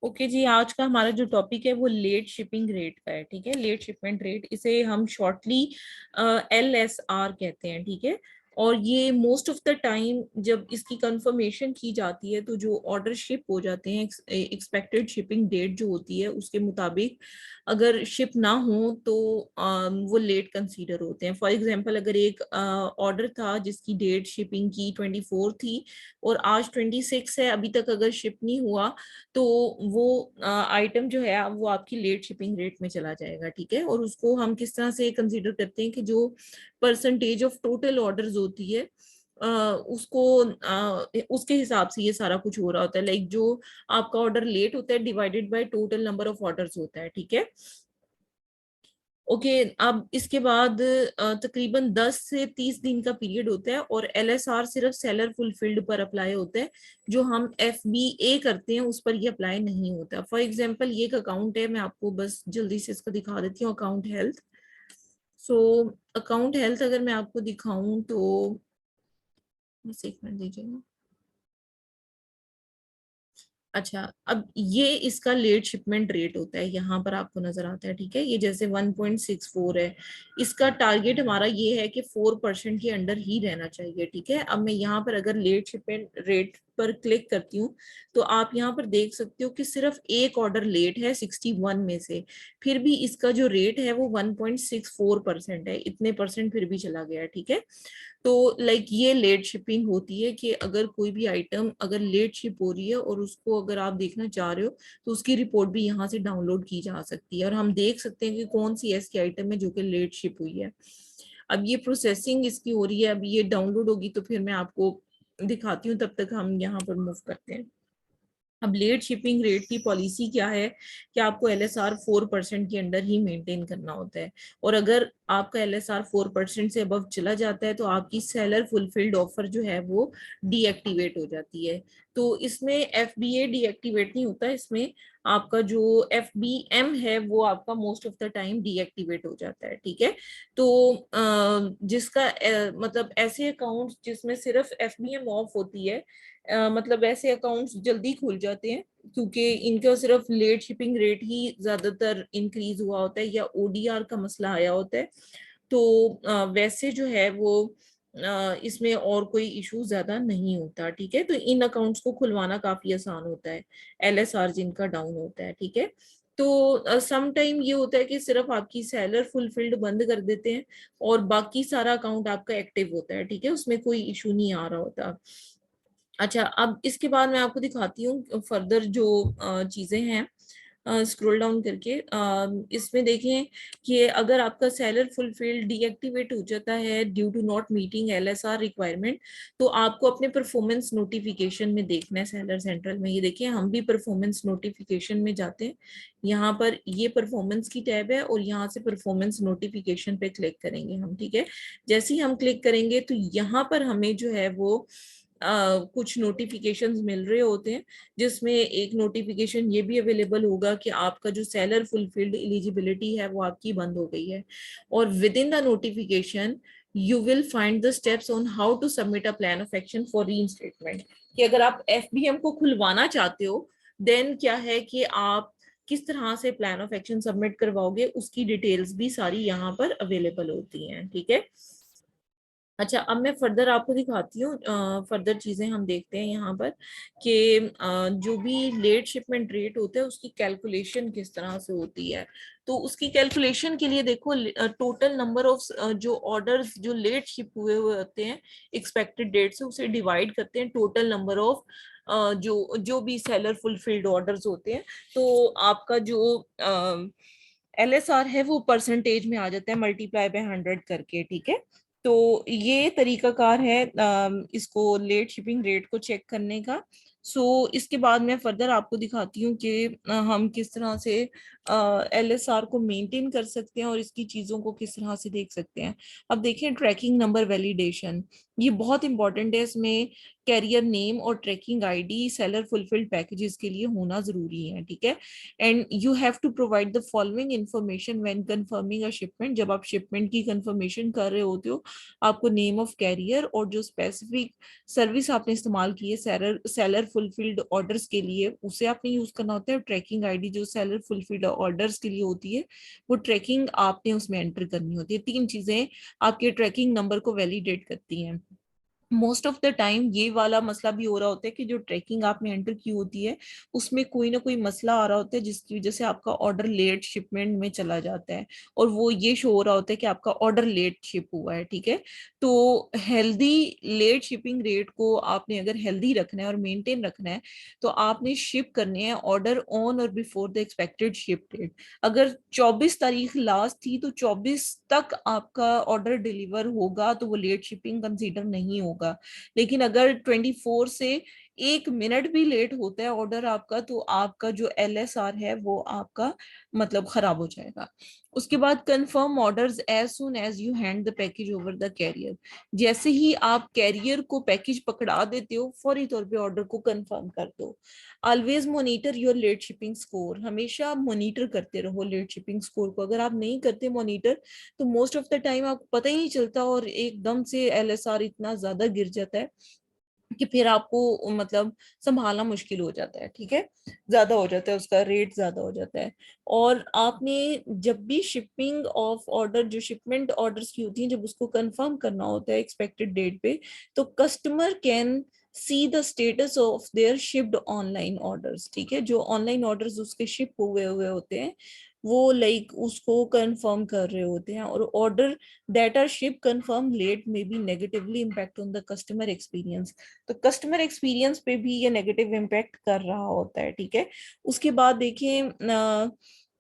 Okay जी, आज का हमारा जो टॉपिक है वो लेट शिपिंग रेट का है। ठीक है, लेट शिपमेंट रेट, इसे हम शॉर्टली LSR कहते हैं। ठीक है, और ये मोस्ट ऑफ द टाइम जब इसकी कंफर्मेशन की जाती है तो जो ऑर्डर शिप हो जाते हैं एक्सपेक्टेड शिपिंग डेट जो होती है उसके मुताबिक अगर शिप ना हो तो वो लेट कंसीडर होते हैं। फॉर एग्जांपल, अगर एक ऑर्डर था जिसकी डेट शिपिंग की 24 थी और आज 26 है, अभी तक अगर शिप नहीं हुआ तो वो आइटम जो है वो आपकी लेट शिपिंग रेट में चला जाएगा। ठीक है, और उसको हम किस तरह से कंसीडर करते हैं कि जो परसेंटेज ऑफ टोटल ऑर्डर्स होती है उसको उसके हिसाब से ये सारा कुछ हो रहा होता है। लाइक जो आपका ऑर्डर लेट होता है divided by total number of orders होता है। ठीक है, ओके। अब इसके बाद तकरीबन 10 से 30 दिन का पीरियड होता है और LSR सिर्फ सेलर फुलफिल्ड पर अप्लाई होता है। जो हम FBA करते हैं उस पर ये अप्लाई नहीं होता। फॉर एग्जांपल, ये एक अकाउंट है, मैं आपको बस जल्दी से इसका दिखा देती हूँ। Account health. So account health अगर मैं आपको दिखाऊं तो बस एक मिनट दीजिएगा। अच्छा, अब ये इसका लेट शिपमेंट रेट होता है, यहाँ पर आपको नजर आता है। ठीक है, ये जैसे 1.64 है, इसका टारगेट हमारा ये है कि 4% के अंडर ही रहना चाहिए। ठीक है, अब मैं यहाँ पर अगर लेट शिपमेंट रेट पर क्लिक करती हूँ तो आप यहाँ पर देख सकते हो कि सिर्फ एक ऑर्डर लेट है 61 में से, फिर भी इसका जो रेट है वो 1.64% है। इतने परसेंट फिर भी चला गया। ठीक है, तो लाइक ये लेट शिपिंग होती है कि अगर कोई भी आइटम अगर लेट शिप हो रही है और उसको अगर आप देखना चाह रहे हो तो उसकी रिपोर्ट भी यहाँ से डाउनलोड की जा सकती है और हम देख सकते हैं कि कौन सी ऐसी आइटम है जो कि लेट शिप हुई है। अब ये प्रोसेसिंग इसकी हो रही है, अब ये डाउनलोड होगी तो फिर मैं आपको दिखाती हूँ। तब तक हम यहाँ पर मूव करते हैं। अब लेट शिपिंग रेट की पॉलिसी क्या है कि आपको LSR 4% के अंडर ही मेंटेन करना होता है, और अगर आपका LSR 4% से अबव चला जाता है तो आपकी सेलर फुलफिल्ड ऑफर जो है वो डीएक्टिवेट हो जाती है। तो इसमें FBA डीएक्टिवेट नहीं होता, इसमें आपका जो FBM है वो आपका most of the time deactivate हो जाता है। ठीक है, तो जिसका मतलब ऐसे अकाउंट्स जिसमें सिर्फ FBM ऑफ होती है, मतलब ऐसे अकाउंट्स जल्दी खुल जाते हैं क्योंकि इनका सिर्फ लेट शिपिंग रेट ही ज्यादातर इंक्रीज हुआ होता है या ODR का मसला आया होता है। तो वैसे जो है वो इसमें और कोई इशू ज्यादा नहीं होता। ठीक है, तो इन अकाउंट्स को खुलवाना काफी आसान होता है LSR जिनका डाउन होता है। ठीक है, तो सम टाइम ये होता है कि सिर्फ आपकी सेलर फुलफिल्ड बंद कर देते हैं और बाकी सारा अकाउंट आपका एक्टिव होता है। ठीक है, उसमें कोई इशू नहीं आ रहा होता। अच्छा, अब इसके बाद मैं आपको दिखाती हूँ फर्दर जो चीजें हैं। स्क्रॉल डाउन करके इसमें देखें कि अगर आपका सेलर फुलफिल डीएक्टिवेट हो जाता है due to not meeting LSR requirement, तो आपको अपने परफॉर्मेंस नोटिफिकेशन में देखना है। सेलर सेंट्रल में ये देखिए, हम भी परफॉर्मेंस नोटिफिकेशन में जाते हैं। यहाँ पर ये परफॉर्मेंस की टैब है और यहाँ से परफॉर्मेंस नोटिफिकेशन पे क्लिक करेंगे हम। ठीक है, जैसे ही हम क्लिक करेंगे तो यहाँ पर हमें जो है वो कुछ नोटिफिकेशंस मिल रहे होते हैं, जिसमें एक नोटिफिकेशन ये भी अवेलेबल होगा कि आपका जो सेलर फुलफिल्ड एलिजिबिलिटी है वो आपकी बंद हो गई है। और within the notification you will find the steps on how to submit a plan of action for reinstatement, कि अगर आप FBM को खुलवाना चाहते हो देन क्या है कि आप किस तरह से प्लान ऑफ एक्शन सबमिट करवाओगे, उसकी डिटेल्स भी सारी यहाँ पर अवेलेबल होती हैं। ठीक है, अच्छा, अब मैं फर्दर आपको दिखाती हूँ। फर्दर चीजें हम देखते हैं यहाँ पर कि जो भी लेट शिपमेंट रेट होता है उसकी कैलकुलेशन किस तरह से होती है। तो उसकी कैलकुलेशन के लिए देखो, टोटल नंबर ऑफ जो ऑर्डर्स जो लेट शिप हुए हुए होते हैं एक्सपेक्टेड डेट से, उसे डिवाइड करते हैं टोटल नंबर ऑफ जो जो भी सेलर फुलफिल्ड ऑर्डर्स होते हैं। तो आपका जो LSR है वो परसेंटेज में आ जाता है मल्टीप्लाई बाय 100 करके। ठीक है, तो ये तरीकाकार है इसको लेट शिपिंग रेट को चेक करने का। इसके बाद मैं फर्दर आपको दिखाती हूँ कि हम किस तरह से LSR को मेंटेन कर सकते हैं और इसकी चीजों को किस तरह से देख सकते हैं। अब देखिए, ट्रैकिंग नंबर वैलिडेशन ये बहुत इंपॉर्टेंट है। इसमें कैरियर नेम और tracking ID seller fulfilled packages के लिए होना जरूरी है। ठीक है, and you have to provide the following information when confirming a shipment. जब आप शिपमेंट की कंफर्मेशन कर रहे होते हो, आपको नेम ऑफ कैरियर और जो स्पेसिफिक सर्विस आपने इस्तेमाल की है सेलर फुलफिल्ड ऑर्डर्स के लिए उसे आपने यूज करना होता है। ट्रैकिंग आईडी जो सेलर फुलफिल्ड ऑर्डर्स के लिए होती है वो ट्रैकिंग आपने उसमें एंटर करनी होती है। 3 चीजें आपके ट्रैकिंग नंबर को वैलिडेट करती हैं। मोस्ट ऑफ द टाइम ये वाला मसला भी हो रहा होता है कि जो ट्रैकिंग आपने एंटर की होती है उसमें कोई ना कोई मसला आ रहा होता है जिसकी वजह से आपका ऑर्डर लेट शिपमेंट में चला जाता है, और वो ये शो हो रहा होता है कि आपका ऑर्डर लेट शिप हुआ है। ठीक है, तो हेल्दी लेट शिपिंग रेट को आपने अगर हेल्दी रखना है और मेंटेन रखना है तो आपने शिप करने हैं ऑर्डर ऑन और before the expected ship date. अगर 24 तारीख लास्ट थी तो 24 तक आपका ऑर्डर डिलीवर होगा तो वो लेट शिपिंग कंसीडर नहीं होगा। लेकिन अगर 24 से 1 मिनट भी लेट होता है ऑर्डर आपका तो आपका जो LSR है वो आपका मतलब खराब हो जाएगा। उसके बाद confirm orders as soon as you hand the package over the carrier. जैसे ही आप कैरियर को पैकेज पकड़ा देते हो फौरी तौर पे ऑर्डर को कंफर्म कर दो। Always monitor your late shipping score. हमेशा आप मॉनिटर करते रहो लेट शिपिंग स्कोर को। अगर आप नहीं करते मॉनिटर तो मोस्ट ऑफ द टाइम आपको पता ही नहीं चलता और एकदम से LSR इतना ज्यादा गिर जाता है कि फिर आपको मतलब संभालना मुश्किल हो जाता है। ठीक है, ज्यादा हो जाता है, उसका रेट ज्यादा हो जाता है। और आपने जब भी शिपिंग ऑफ ऑर्डर जो शिपमेंट ऑर्डर्स की होती हैं जब उसको कंफर्म करना होता है एक्सपेक्टेड डेट पे तो customer can see the status of their shipped online orders. ठीक है, जो ऑनलाइन ऑर्डर्स उसके शिप हुए हुए होते हैं वो लाइक उसको कंफर्म कर रहे होते हैं। और order that are ship confirm late may be negatively impact on the customer experience. तो कस्टमर एक्सपीरियंस पे भी ये नेगेटिव इम्पैक्ट कर रहा होता है। ठीक है, उसके बाद देखिए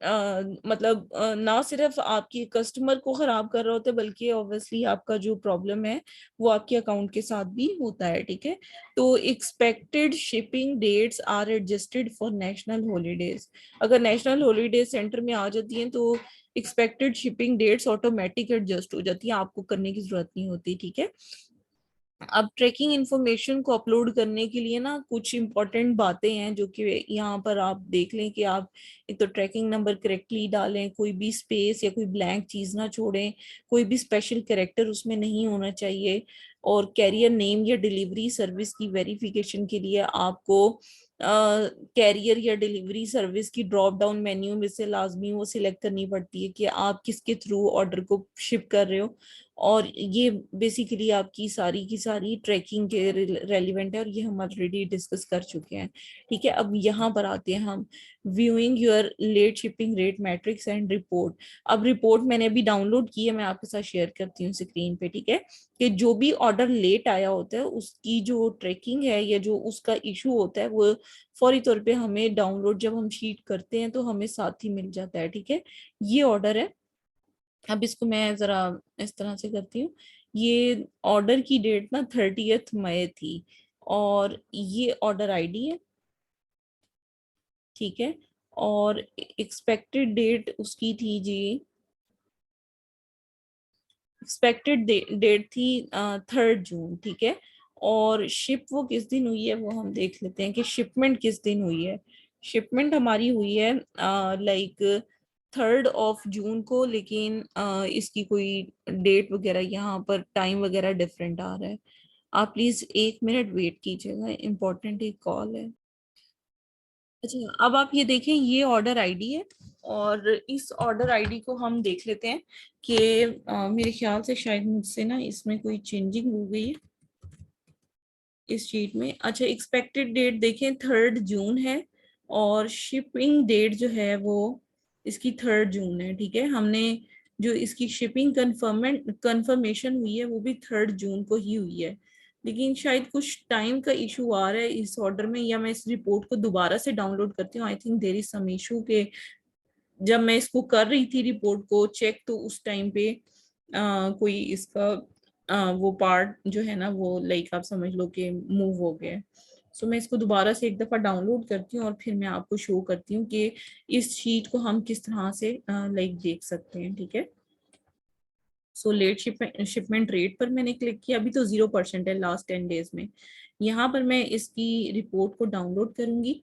मतलब ना सिर्फ आपकी कस्टमर को खराब कर रहा होता है बल्कि ऑब्वियसली आपका जो प्रॉब्लम है वो आपके अकाउंट के साथ भी होता है। ठीक है, तो expected shipping dates are adjusted for national holidays. अगर नेशनल हॉलीडेज सेंटर में आ जाती हैं तो expected shipping dates automatic adjust हो जाती है, आपको करने की जरूरत नहीं होती। ठीक है, अब ट्रैकिंग इंफॉर्मेशन को अपलोड करने के लिए ना कुछ इंपॉर्टेंट बातें हैं जो कि यहाँ पर आप देख लें कि आप एक तो ट्रैकिंग नंबर करेक्टली डालें, कोई भी स्पेस या कोई ब्लैंक चीज ना छोड़ें, कोई भी स्पेशल कैरेक्टर उसमें नहीं होना चाहिए। और कैरियर नेम या डिलीवरी सर्विस की वेरिफिकेशन के लिए आपको कैरियर या डिलीवरी सर्विस की ड्रॉप डाउन मेन्यू में से लाजमी वो सिलेक्ट करनी पड़ती है कि आप किसके थ्रू ऑर्डर को शिप कर रहे हो। और ये बेसिकली आपकी सारी की सारी ट्रैकिंग के रेलिवेंट है और ये हम ऑलरेडी डिस्कस कर चुके हैं। ठीक है, अब यहाँ पर आते हैं हम viewing your late shipping rate metrics and report. अब रिपोर्ट मैंने अभी डाउनलोड की है, मैं आपके साथ शेयर करती हूँ स्क्रीन पे। ठीक है, कि जो भी ऑर्डर लेट आया होता है उसकी जो ट्रैकिंग है या जो उसका इशू होता है वो फौरी तौर पे हमें डाउनलोड जब हम शीट करते हैं तो हमें साथ ही मिल जाता है। ठीक है, ये ऑर्डर है। अब इसको मैं जरा इस तरह से करती हूँ। ये ऑर्डर की डेट ना 30 मई थी और ये ऑर्डर आईडी है। ठीक है, और एक्सपेक्टेड डेट उसकी थी जी, एक्सपेक्टेड डेट थी 3 जून। ठीक है, और शिप वो किस दिन हुई है वो हम देख लेते हैं कि शिपमेंट किस दिन हुई है। शिपमेंट हमारी हुई है लाइक 3 जून को, लेकिन इसकी कोई डेट वगैरह यहाँ पर टाइम वगैरह डिफरेंट आ रहा है। आप प्लीज 1 मिनट वेट कीजिएगा, इम्पोर्टेंट एक कॉल है। अच्छा, अब आप ये देखें ये ऑर्डर आईडी है और इस ऑर्डर आईडी को हम देख लेते हैं कि मेरे ख्याल से शायद मुझसे ना इसमें कोई चेंजिंग हो गई है इस शीट में। अच्छा, एक्सपेक्टेड डेट देखें 3 जून है और शिपिंग डेट जो है वो इसकी 3 जून है। ठीक है, हमने जो इसकी शिपिंग कंफर्मेशन हुई है वो भी 3 जून को ही हुई है। लेकिन शायद कुछ टाइम का इशू आ रहा है इस ऑर्डर में, या मैं इस रिपोर्ट को दोबारा से डाउनलोड करती हूँ। I think there is some issue के जब मैं इसको कर रही थी रिपोर्ट को चेक तो उस टाइम पे कोई इसका वो पार्ट जो है ना वो लाइक आप समझ लो कि मूव हो गया। सो मैं इसको दोबारा से एक दफा डाउनलोड करती हूँ और फिर मैं आपको शो करती हूँ कि इस शीट को हम किस तरह से लाइक देख सकते हैं। ठीक है, सो लेट शिपमेंट रेट पर मैंने क्लिक किया, अभी तो 0% है लास्ट 10 डेज में। यहाँ पर मैं इसकी रिपोर्ट को डाउनलोड करूंगी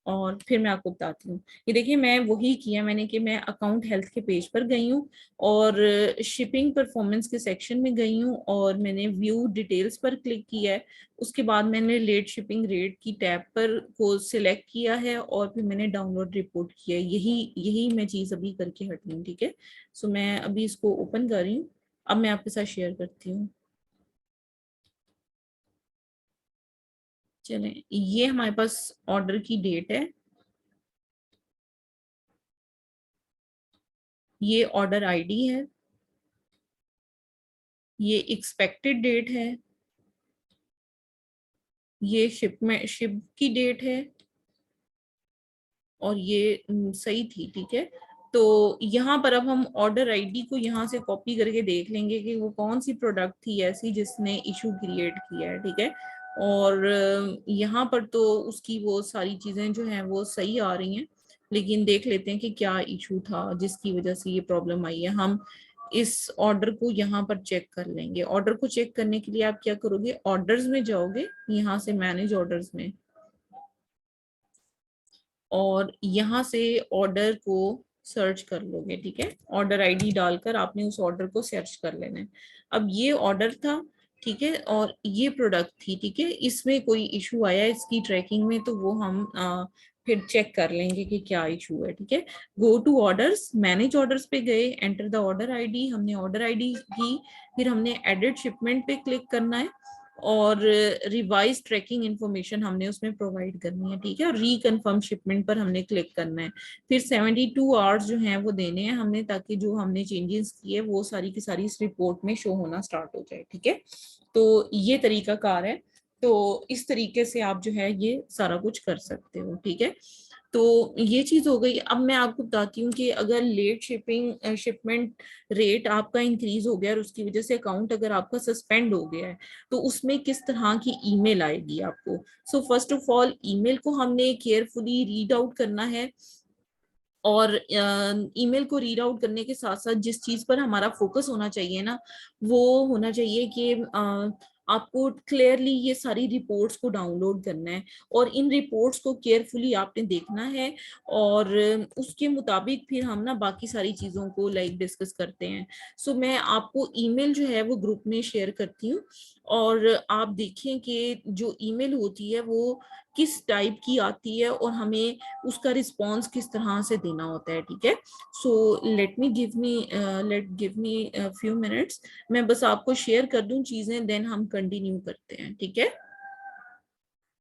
और फिर मैं आपको बताती हूँ। ये देखिए मैं वही किया मैंने कि मैं अकाउंट हेल्थ के पेज पर गई हूँ और शिपिंग परफॉर्मेंस के सेक्शन में गई हूँ और मैंने व्यू डिटेल्स पर क्लिक किया है। उसके बाद मैंने लेट शिपिंग रेट की टैब पर को सिलेक्ट किया है और फिर मैंने डाउनलोड रिपोर्ट किया है। यही यही मैं चीज अभी करके हटी हूँ, ठीक है। सो मैं अभी इसको ओपन कर रही हूँ, अब मैं आपके साथ शेयर करती हूँ। चलें, ये हमारे पास ऑर्डर की डेट है, ये ऑर्डर आईडी है, ये एक्सपेक्टेड डेट है, ये शिप की डेट है और ये सही थी, ठीक है। तो यहाँ पर अब हम ऑर्डर आईडी को यहाँ से कॉपी करके देख लेंगे कि वो कौन सी प्रोडक्ट थी ऐसी जिसने इशू क्रिएट किया है, ठीक है। और यहाँ पर तो उसकी वो सारी चीजें जो हैं वो सही आ रही हैं, लेकिन देख लेते हैं कि क्या इशू था जिसकी वजह से ये प्रॉब्लम आई है। हम इस ऑर्डर को यहाँ पर चेक कर लेंगे। ऑर्डर को चेक करने के लिए आप क्या करोगे, ऑर्डर्स में जाओगे, यहाँ से मैनेज ऑर्डर्स में, और यहाँ से ऑर्डर को सर्च कर लोगे, ठीक है। ऑर्डर आईडी डालकर आपने उस ऑर्डर को सर्च कर लेना है। अब ये ऑर्डर था, ठीक है, और ये प्रोडक्ट थी, ठीक है। इसमें कोई इशू आया इसकी ट्रैकिंग में तो वो हम फिर चेक कर लेंगे कि क्या इशू है, ठीक है। Go to orders, manage orders पे गए, एंटर द ऑर्डर आईडी, हमने ऑर्डर आईडी की, फिर हमने एडिट शिपमेंट पे क्लिक करना है और रिवाइज ट्रैकिंग इंफॉर्मेशन हमने उसमें प्रोवाइड करनी है, ठीक है। और रीकन्फर्म शिपमेंट पर हमने क्लिक करना है। फिर 72 आवर्स जो हैं वो देने हैं हमने, ताकि जो हमने चेंजेस किए वो सारी की सारी इस रिपोर्ट में शो होना स्टार्ट हो जाए, ठीक है। तो ये तरीका कार है। तो इस तरीके से आप जो है ये सारा कुछ कर सकते हो, ठीक है। तो ये चीज हो गई। अब मैं आपको बताती हूँ कि अगर लेट शिपमेंट रेट आपका इंक्रीज हो गया और उसकी वजह से अकाउंट अगर आपका सस्पेंड हो गया है तो उसमें किस तरह की ईमेल आएगी आपको। So first of all email को हमने केयरफुली रीड आउट करना है, और ईमेल को रीड आउट करने के साथ साथ जिस चीज पर हमारा फोकस होना चाहिए ना, वो होना चाहिए कि आपको क्लियरली ये सारी रिपोर्ट्स को डाउनलोड करना है और इन रिपोर्ट्स को केयरफुली आपने देखना है, और उसके मुताबिक फिर हम ना बाकी सारी चीजों को लाइक डिस्कस करते हैं। सो मैं आपको ईमेल जो है वो ग्रुप में शेयर करती हूँ, और आप देखें कि जो ईमेल होती है वो किस टाइप की आती है और हमें उसका रिस्पॉन्स किस तरह से देना होता है, ठीक है। So let give me few minutes, मैं बस आपको शेयर कर दूं चीजें, देन हम कंटिन्यू करते हैं, ठीक है।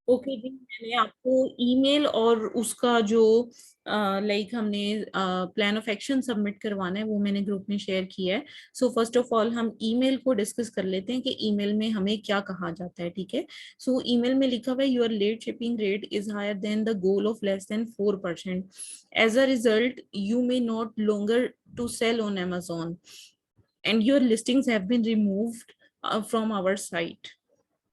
ओके जी, मैंने आपको ईमेल और उसका जो लाइक हमने प्लान ऑफ एक्शन सबमिट करवाना है वो मैंने ग्रुप में शेयर किया है। सो फर्स्ट ऑफ ऑल हम ईमेल को डिस्कस कर लेते हैं कि ईमेल में हमें क्या कहा जाता है, ठीक है। सो ईमेल में लिखा हुआ है your late shipping rate is higher than the goal of less than 4%। As a result you may not longer to sell on Amazon and your listings have been removed from our site,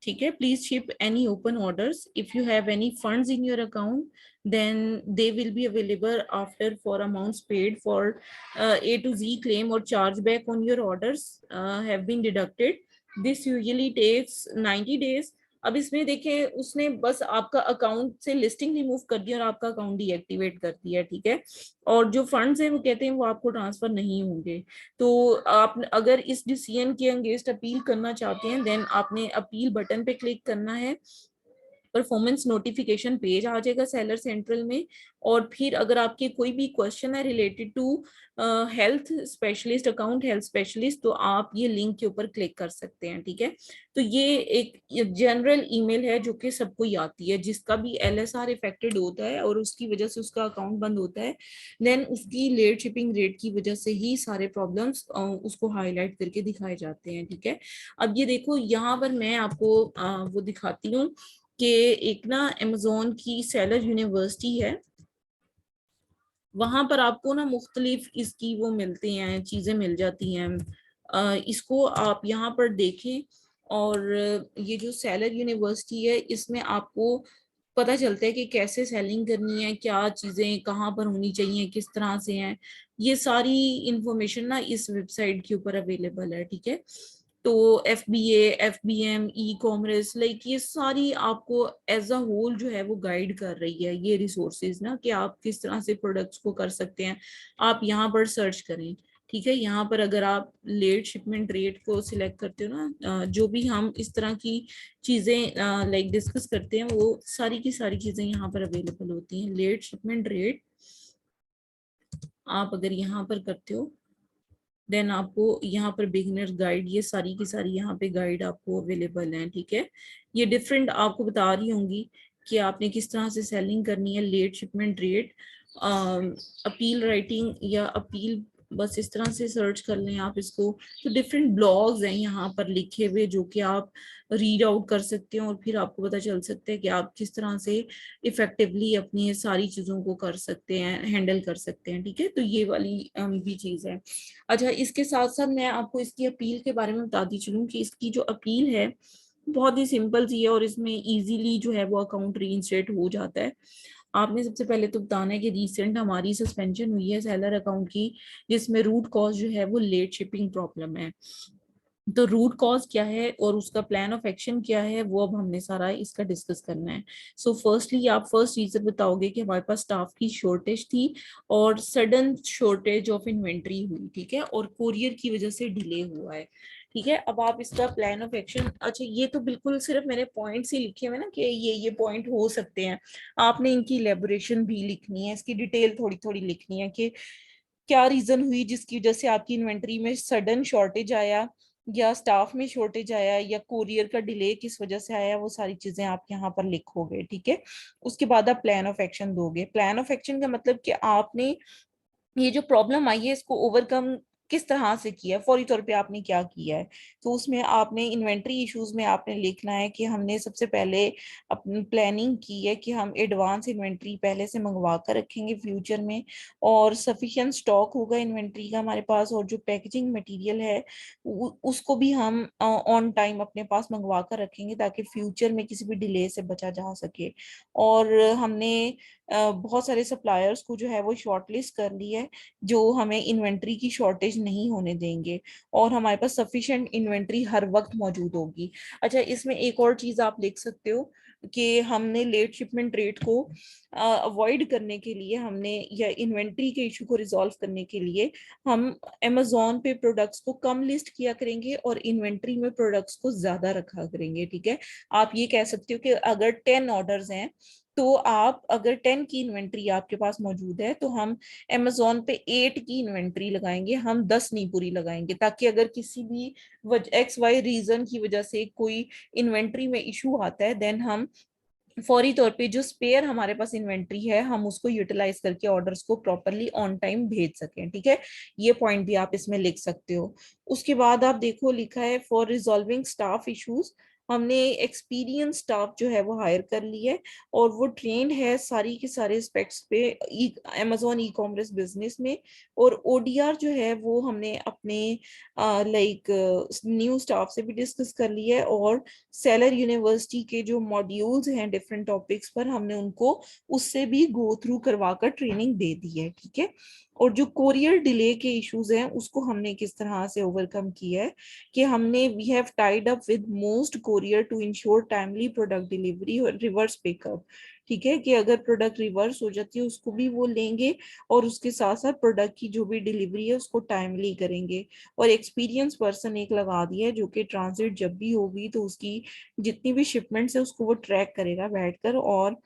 ठीक है। Please ship any open orders, if you have any funds in your account then they will be available after for amounts paid for A to Z claim or chargeback on your orders have been deducted. This usually takes 90 days. अब इसमें देखें उसने बस आपका account से listing remove कर दिया और आपका अकाउंट डीएक्टिवेट कर दिया, ठीक है। और जो फंड्स हैं वो कहते हैं वो आपको ट्रांसफर नहीं होंगे। तो आप अगर इस डिसीजन के अगेंस्ट अपील करना चाहते हैं देन आपने अपील बटन पे क्लिक करना है। परफॉर्मेंस नोटिफिकेशन पेज आ जाएगा सेलर सेंट्रल में, और फिर अगर आपके कोई भी क्वेश्चन है related to health specialist, account health specialist, तो आप ये लिंक के ऊपर क्लिक कर सकते हैं, ठीक है। तो ये एक जनरल ईमेल है जो कि सबको ही आती है, जिसका भी एलएसआर इफेक्टेड होता है और उसकी वजह से उसका अकाउंट बंद होता है, देन उसकी लेट शिपिंग रेट की वजह से ही सारे प्रॉब्लम्स उसको हाईलाइट करके दिखाए जाते हैं, ठीक है। अब ये देखो यहाँ पर मैं आपको वो दिखाती हूँ कि एक ना अमेजोन की सेलर यूनिवर्सिटी है, वहां पर आपको ना मुख्तलिफ इसकी वो मिलती हैं, चीजें मिल जाती हैं। इसको आप यहाँ पर देखें, और ये जो सेलर यूनिवर्सिटी है इसमें आपको पता चलता है कि कैसे सेलिंग करनी है, क्या चीजें कहाँ पर होनी चाहिए, किस तरह से हैं। ये सारी इंफॉर्मेशन ना इस वेबसाइट के ऊपर अवेलेबल है, ठीक है। तो FBA, FBM, e commerce, like ये सारी आपको एज अ होल जो है वो गाइड कर रही है ये रिसोर्सेज ना, कि आप किस तरह से प्रोडक्ट्स को कर सकते हैं। आप यहाँ पर सर्च करें, ठीक है। यहाँ पर अगर आप लेट शिपमेंट रेट को सिलेक्ट करते हो ना, जो भी हम इस तरह की चीजें लाइक डिस्कस करते हैं, वो सारी की सारी चीजें यहाँ पर अवेलेबल होती हैं। लेट शिपमेंट रेट आप अगर यहाँ पर करते हो, देन आपको यहाँ पर बिगिनर गाइड, ये सारी की सारी यहाँ पे गाइड आपको अवेलेबल है, ठीक है। ये डिफरेंट आपको बता रही होंगी कि आपने किस तरह से सेलिंग करनी है। Late shipment rate, appeal writing या अपील, बस इस तरह से सर्च कर लें आप इसको। तो डिफरेंट ब्लॉग्स हैं यहाँ पर लिखे हुए, जो कि आप रीड आउट कर सकते हैं और फिर आपको पता चल सकता है कि आप किस तरह से इफेक्टिवली अपनी ये सारी चीजों को कर सकते हैं, हैंडल कर सकते हैं, ठीक है। तो ये वाली भी चीज है। अच्छा, इसके साथ साथ मैं आपको इसकी अपील के बारे में बताती चलूं कि इसकी जो अपील है बहुत ही सिंपल सी है, और इसमें इजीली जो है वो अकाउंट रीइंस्टेट हो जाता है। आपने सबसे पहले तो बताना है कि रिसेंट हमारी सस्पेंशन हुई है सेलर अकाउंट की, जिसमें रूट कॉज जो है वो लेट शिपिंग प्रॉब्लम है। तो रूट कॉज क्या है और उसका प्लान ऑफ एक्शन क्या है, वो अब हमने सारा इसका डिस्कस करना है। सो फर्स्टली आप फर्स्ट रीजन बताओगे कि हमारे पास स्टाफ की शॉर्टेज थी और सडन शॉर्टेज ऑफ इन्वेंट्री हुई, ठीक है, और कोरियर की वजह से डिले हुआ है, ठीक है। अब आप इसका प्लान ऑफ एक्शन, अच्छा ये तो बिल्कुल सिर्फ मैंने पॉइंट्स ही लिखे हुए ना कि ये पॉइंट हो सकते हैं, आपने इनकी इलेबोरेशन भी लिखनी है, इसकी डिटेल थोड़ी थोड़ी लिखनी है कि क्या रीजन हुई जिसकी वजह से आपकी इन्वेंट्री में सडन शॉर्टेज आया, या स्टाफ में शॉर्टेज आया, या कोरियर का डिले किस वजह से आया, वो सारी चीजें आप यहाँ पर लिखोगे, ठीक है। उसके बाद आप प्लान ऑफ एक्शन दोगे। प्लान ऑफ एक्शन का मतलब कि आपने ये जो प्रॉब्लम आई है इसको ओवरकम किस तरह से किया है, फौरी तौर पे आपने क्या किया है। तो उसमें आपने इन्वेंट्री इश्यूज में आपने लिखना है कि हमने सबसे पहले अपनी प्लानिंग की है कि हम एडवांस इन्वेंट्री पहले से मंगवा कर रखेंगे फ्यूचर में, और सफिशिएंट स्टॉक होगा इन्वेंट्री का हमारे पास, और जो पैकेजिंग मटेरियल है उसको भी हम ऑन टाइम अपने पास मंगवा कर रखेंगे ताकि फ्यूचर में किसी भी डिले से बचा जा सके। और हमने बहुत सारे सप्लायर्स को जो है वो शॉर्टलिस्ट कर ली है, जो हमें इन्वेंट्री की शॉर्टेज नहीं होने देंगे, और हमारे पास सफिशिएंट इन्वेंट्री हर वक्त मौजूद होगी। अच्छा, इसमें एक और चीज आप लिख सकते हो कि हमने लेट शिपमेंट रेट को अवॉइड करने के लिए, हमने या इन्वेंट्री के इशू को रिजॉल्व करने के लिए हम अमेजोन पे प्रोडक्ट्स को कम लिस्ट किया करेंगे और इन्वेंट्री में प्रोडक्ट्स को ज्यादा रखा करेंगे, ठीक है। आप ये कह सकते हो कि अगर 10 ऑर्डर्स हैं, तो आप अगर 10 की इन्वेंट्री आपके पास मौजूद है, तो हम अमेजोन पे 8 की इन्वेंट्री लगाएंगे, हम 10 नहीं पूरी लगाएंगे, ताकि अगर किसी भी XY रीजन की वजह से कोई इन्वेंट्री में इशू आता है, देन हम फौरी तौर पे जो स्पेयर हमारे पास इन्वेंट्री है हम उसको यूटिलाइज करके ऑर्डर्स को प्रॉपरली ऑन टाइम भेज सकें, ठीक है। ये पॉइंट भी आप इसमें लिख सकते हो। उसके बाद आप देखो लिखा है फॉर रिजॉल्विंग स्टाफ इश्यूज, हमने एक्सपीरियंस स्टाफ जो है वो हायर कर ली है, और वो ट्रेंड है सारी के सारे एस्पेक्ट्स पे अमेजोन ई कॉमर्स बिजनेस में। और ODR जो है वो हमने अपने लाइक न्यू स्टाफ से भी डिस्कस कर लिया है, और सेलर यूनिवर्सिटी के जो मॉड्यूल्स हैं डिफरेंट टॉपिक्स पर, हमने उनको उससे भी गो थ्रू करवाकर ट्रेनिंग दे दी है, ठीक है। और जो कोरियर डिले के इश्यूज हैं उसको हमने किस तरह से ओवरकम किया है कि हमने we have tied up with most courier to ensure timely product delivery और रिवर्स पिकअप, ठीक है, कि अगर प्रोडक्ट रिवर्स हो जाती है उसको भी वो लेंगे, और उसके साथ साथ प्रोडक्ट की जो भी डिलीवरी है उसको टाइमली करेंगे। और एक्सपीरियंस पर्सन एक लगा दिया है जो कि ट्रांजिट जब भी होगी तो उसकी जितनी भी शिपमेंट्स है उसको वो ट्रैक करेगा बैठकर, और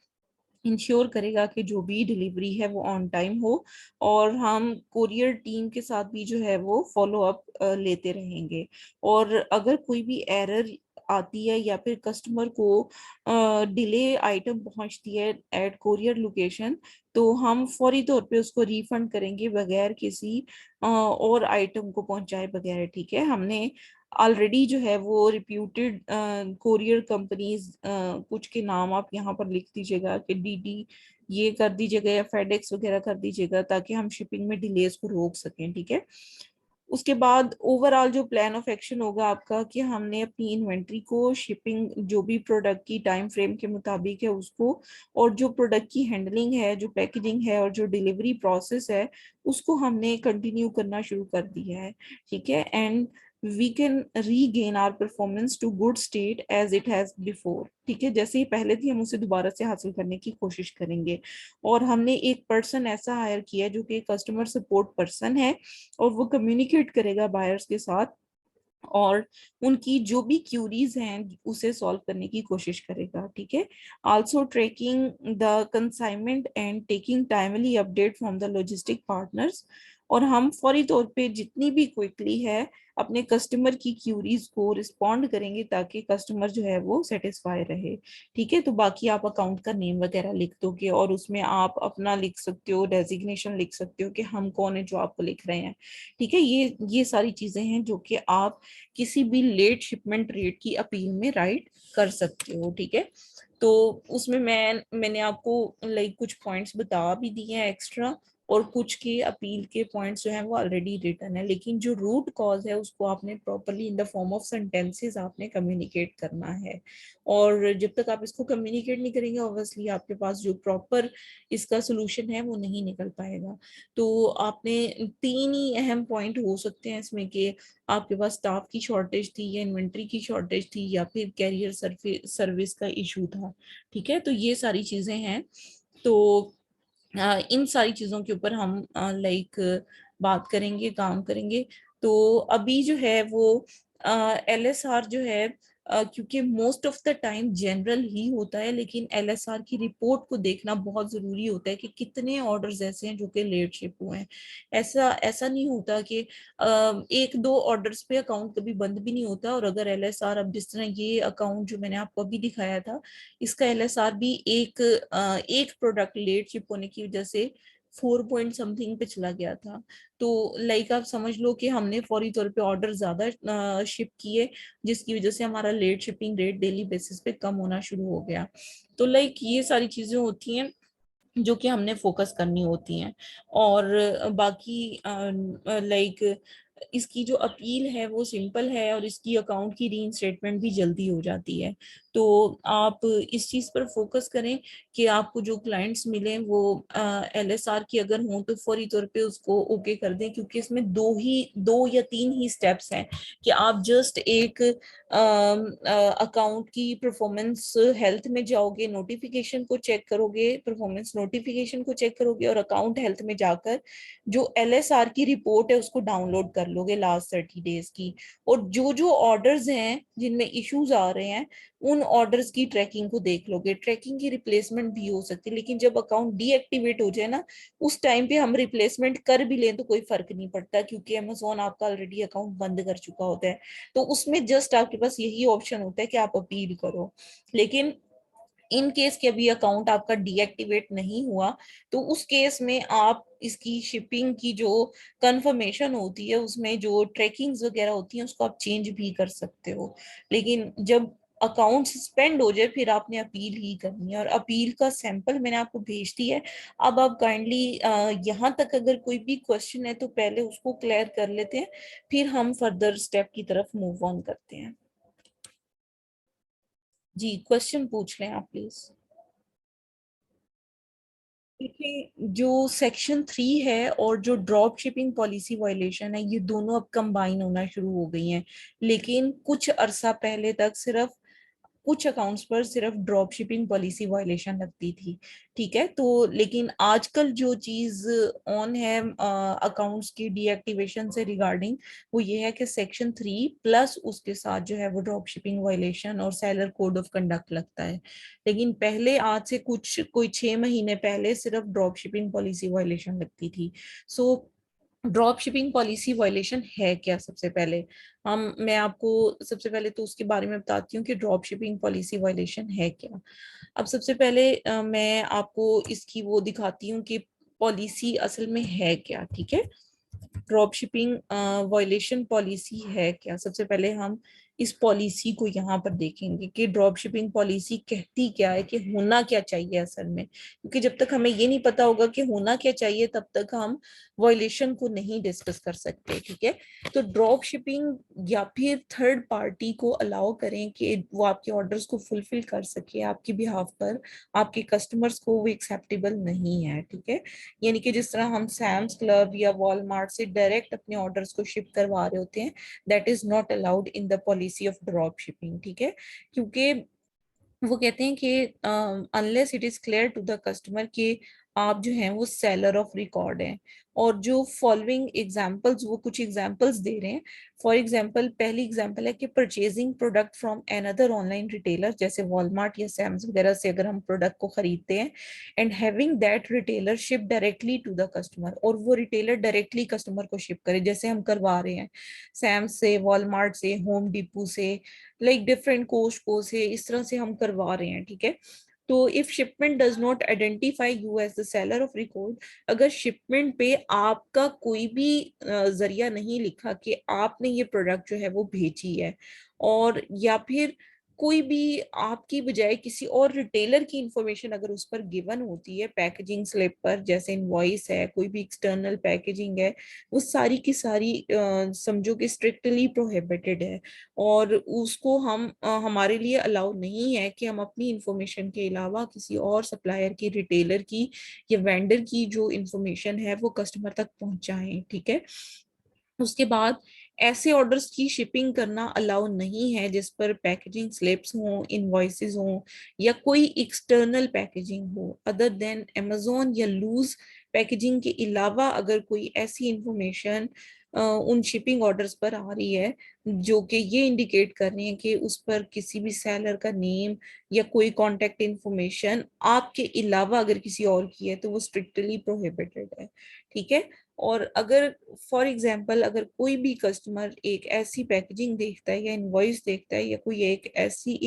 इंश्योर करेगा कि जो भी डिलीवरी है वो ऑन टाइम हो। और हम कुरियर टीम के साथ भी जो है वो फॉलो अप लेते रहेंगे। और अगर कोई भी एरर आती है या फिर कस्टमर को डिले आइटम पहुंचती है एट कुरियर लोकेशन, तो हम फौरी तौर पे उसको रिफंड करेंगे बगैर किसी और आइटम को पहुंचाए बगैर, ठीक है। हमने ऑलरेडी जो है वो रिप्यूटेड कोरियर कंपनीज, कुछ के नाम आप यहाँ पर लिख दीजिएगा कि DD ये कर दीजिएगा या फेडेक्स वगैरह कर दीजिएगा, ताकि हम शिपिंग में डिलेस को रोक सकें, ठीक है। उसके बाद ओवरऑल जो प्लान ऑफ एक्शन होगा आपका कि हमने अपनी इन्वेंट्री को शिपिंग जो भी प्रोडक्ट की टाइम फ्रेम के मुताबिक है उसको, और जो प्रोडक्ट की हैंडलिंग है, जो पैकेजिंग है, और जो डिलीवरी प्रोसेस है उसको हमने कंटिन्यू करना शुरू कर दिया है, ठीक है। And we can regain our performance to good state as it has before. ठीक है, जैसे ही पहले थी हम उसे दोबारा से हासिल करने की कोशिश करेंगे। और हमने एक पर्सन ऐसा हायर किया है जो कि कस्टमर सपोर्ट पर्सन है, और वो कम्युनिकेट करेगा बायर्स के साथ, और उनकी जो भी क्यूरीज हैं उसे सॉल्व करने की कोशिश करेगा। ठीक है, also tracking the consignment and taking timely update from the logistic partners. और हम फौरी तौर पे जितनी भी क्विकली है अपने कस्टमर की क्यूरीज को रिस्पॉन्ड करेंगे ताकि कस्टमर जो है वो सेटिस्फाई रहे। ठीक है, तो बाकी आप अकाउंट का नेम वगैरह लिख दोगे और उसमें आप अपना लिख सकते हो, डेजिग्नेशन लिख सकते हो कि हम कौन है जो आपको लिख रहे हैं। ठीक है, ये सारी चीजें हैं जो कि आप किसी भी लेट शिपमेंट रेट की अपील में राइट कर सकते हो। ठीक है, तो उसमें मैंने आपको लाइक कुछ पॉइंट्स बता भी दिए हैं एक्स्ट्रा, और कुछ के अपील के पॉइंट्स जो हैं वो ऑलरेडी रिटन है, लेकिन जो रूट कॉज है उसको आपने properly in the form of sentences आपने कम्युनिकेट करना है। और जब तक आप इसको कम्युनिकेट नहीं करेंगे ऑब्वियसली आपके पास जो प्रॉपर इसका सोल्यूशन है वो नहीं निकल पाएगा। तो आपने तीन ही अहम पॉइंट हो सकते हैं इसमें कि आपके पास स्टाफ की शॉर्टेज थी, या इन्वेंट्री की शॉर्टेज थी, या फिर कैरियर सर्विस का इशू था। ठीक है, तो ये सारी चीजें हैं। तो इन सारी चीजों के ऊपर हम लाइक बात करेंगे, काम करेंगे। तो अभी जो है वो एलएसआर जो है, क्योंकि most of the time general ही होता है, लेकिन एलएसआर की रिपोर्ट को देखना बहुत जरूरी होता है कि कितने ऑर्डर्स ऐसे हैं जो कि लेट शिप हुए हैं। ऐसा ऐसा नहीं होता कि एक दो ऑर्डर्स पे अकाउंट कभी बंद भी नहीं होता। और अगर एलएसआर, अब जिस तरह ये अकाउंट जो मैंने आपको अभी दिखाया था, इसका एलएसआर भी एक प्रोडक्ट लेट शिप होने की वजह से 4 पॉइंट समथिंग पे चला गया था। तो लाइक आप समझ लो कि हमने फौरी तौर पे ऑर्डर ज्यादा शिप किए, जिसकी वजह से हमारा late shipping rate daily basis पे कम होना शुरू हो गया। तो लाइक ये सारी चीजें होती हैं जो कि हमने फोकस करनी होती हैं। और बाकी लाइक इसकी जो अपील है वो सिंपल है, और इसकी अकाउंट की रीइंस्टेटमेंट भी जल्दी हो जाती है। तो आप इस चीज पर फोकस करें कि आपको जो क्लाइंट्स मिले वो एलएसआर की अगर हो तो फौरी तौर पे उसको ओके कर दें, क्योंकि इसमें दो या तीन ही स्टेप्स हैं कि आप जस्ट एक अकाउंट की परफॉर्मेंस हेल्थ में जाओगे, नोटिफिकेशन को चेक करोगे, परफॉर्मेंस नोटिफिकेशन को चेक करोगे, और अकाउंट हेल्थ में जाकर जो एलएसआर की रिपोर्ट है उसको डाउनलोड कर लोगे लास्ट 30 डेज की। और जो जो ऑर्डर्स हैं जिनमें इश्यूज आ रहे हैं उन ऑर्डर्स की ट्रैकिंग को देख लोगे। ट्रैकिंग की रिप्लेसमेंट भी हो सकती है, लेकिन जब अकाउंट डीएक्टिवेट हो जाए ना, उस टाइम पे हम रिप्लेसमेंट कर भी लें तो कोई फर्क नहीं पड़ता, क्योंकि अमेजोन आपका ऑलरेडी अकाउंट बंद कर चुका होता है। तो उसमें जस्ट आपके पास यही ऑप्शन होता है कि आप अपील करो। लेकिन इन केस के अभी अकाउंट आपका डीएक्टिवेट नहीं हुआ, तो उस केस में आप इसकी शिपिंग की जो कंफर्मेशन होती है उसमें जो ट्रैकिंग्स वगैरह होती हैं उसको आप चेंज भी कर सकते हो। लेकिन जब अकाउंट सस्पेंड हो जाए फिर आपने अपील ही करनी है, और अपील का सैंपल मैंने आपको भेज दिया है। अब आप काइंडली यहाँ तक अगर कोई भी क्वेश्चन है तो पहले उसको क्लियर कर लेते हैं, फिर हम फर्दर स्टेप की तरफ मूव ऑन करते हैं। जी, क्वेश्चन पूछ लें आप प्लीज। देखिए, जो सेक्शन 3 है और जो ड्रॉप शिपिंग पॉलिसी वायलेशन है, ये दोनों अब कंबाइन होना शुरू हो गई हैं। लेकिन कुछ अरसा पहले तक सिर्फ कुछ अकाउंट्स पर सिर्फ ड्रॉप शिपिंग पॉलिसी वायलेशन लगती थी। ठीक है, तो लेकिन आजकल जो चीज ऑन है अकाउंट्स की डीएक्टिवेशन से रिगार्डिंग, वो ये है कि सेक्शन 3 प्लस उसके साथ जो है वो ड्रॉप शिपिंग वायलेशन और सेलर कोड ऑफ कंडक्ट लगता है। लेकिन पहले आज से कुछ कोई 6 महीने पहले सिर्फ ड्रॉप शिपिंग पॉलिसी वायलेशन लगती थी। So drop shipping policy violation है क्या, सबसे पहले मैं आपको सबसे पहले तो उसके बारे में बताती हूँ कि ड्रॉप शिपिंग पॉलिसी वायलेशन है क्या। अब सबसे पहले मैं आपको इसकी वो दिखाती हूँ कि पॉलिसी असल में है क्या। ठीक है, ड्रॉप शिपिंग वायलेशन पॉलिसी है क्या, सबसे पहले हम इस पॉलिसी को यहाँ पर देखेंगे कि ड्रॉप शिपिंग पॉलिसी कहती क्या है, कि होना क्या चाहिए असल में, क्योंकि जब तक हमें ये नहीं पता होगा कि होना क्या चाहिए तब तक हम वायलेशन को नहीं डिस्कस कर सकते, ठीक है। तो ड्रॉप शिपिंग या फिर थर्ड पार्टी को अलाउ करें कि वो आपके ऑर्डर्स को फुलफिल कर सके आपकी बिहाफ पर, आपके कस्टमर्स को वो एक्सेप्टेबल नहीं है, ठीक है। यानी कि जिस तरह हम सैम्स क्लब या वॉलमार्ट से डायरेक्ट अपने ऑर्डर्स को शिप करवा रहे होते हैं, that is not allowed in the policy of drop shipping, ठीक है। क्योंकि वो कहते हैं कि unless it is clear to the customer कि आप जो हैं वो सेलर ऑफ रिकॉर्ड हैं। और जो फॉलोइंग एग्जांपल्स, वो कुछ एग्जांपल्स दे रहे हैं। फॉर एग्जांपल, पहली एग्जांपल है कि purchasing product from another online retailer, जैसे वॉलमार्ट या सैम्स वगैरह से अगर हम प्रोडक्ट को खरीदते हैं, and having that retailer ship directly to the customer, और वो रिटेलर डायरेक्टली कस्टमर को शिप करे, जैसे हम करवा रहे हैं सैम्स से, वॉलमार्ट से, होम डिपो से, लाइक डिफरेंट कोस्टको से, इस तरह से हम करवा रहे हैं, ठीक है। तो if shipment does not identify you as the seller of record, अगर शिपमेंट पे आपका कोई भी जरिया नहीं लिखा कि आपने ये प्रोडक्ट जो है वो भेजी है, और या फिर कोई भी आपकी बजाय किसी और रिटेलर की इंफॉर्मेशन अगर उस पर गिवन होती है पैकेजिंग स्लिप पर, जैसे इनवॉइस है, कोई भी एक्सटर्नल पैकेजिंग है, वो सारी की सारी समझो कि स्ट्रिक्टली प्रोहिबिटेड है। और उसको हम हमारे लिए अलाउ नहीं है कि हम अपनी इंफॉर्मेशन के अलावा किसी और सप्लायर की, रिटेलर की या वेंडर की जो इंफॉर्मेशन है वो कस्टमर तक पहुंचाएं, ठीक है। उसके बाद ऐसे ऑर्डर्स की शिपिंग करना अलाउ नहीं है जिस पर पैकेजिंग स्लिप्स हो, इनवॉइसेस हो, या कोई एक्सटर्नल पैकेजिंग हो अदर देन अमेजोन या लूज पैकेजिंग के अलावा। अगर कोई ऐसी इंफॉर्मेशन उन शिपिंग ऑर्डर्स पर आ रही है जो कि ये इंडिकेट कर रही है कि उस पर किसी भी सेलर का नेम या कोई कांटेक्ट इंफॉर्मेशन आपके अलावा अगर किसी और की है, तो वो स्ट्रिक्टली प्रोहिबिटेड है, ठीक है। और अगर फॉर एग्जांपल अगर कोई भी कस्टमर एक ऐसी पैकेजिंग देखता है या इनवॉइस देखता है या कोई एक ऐसी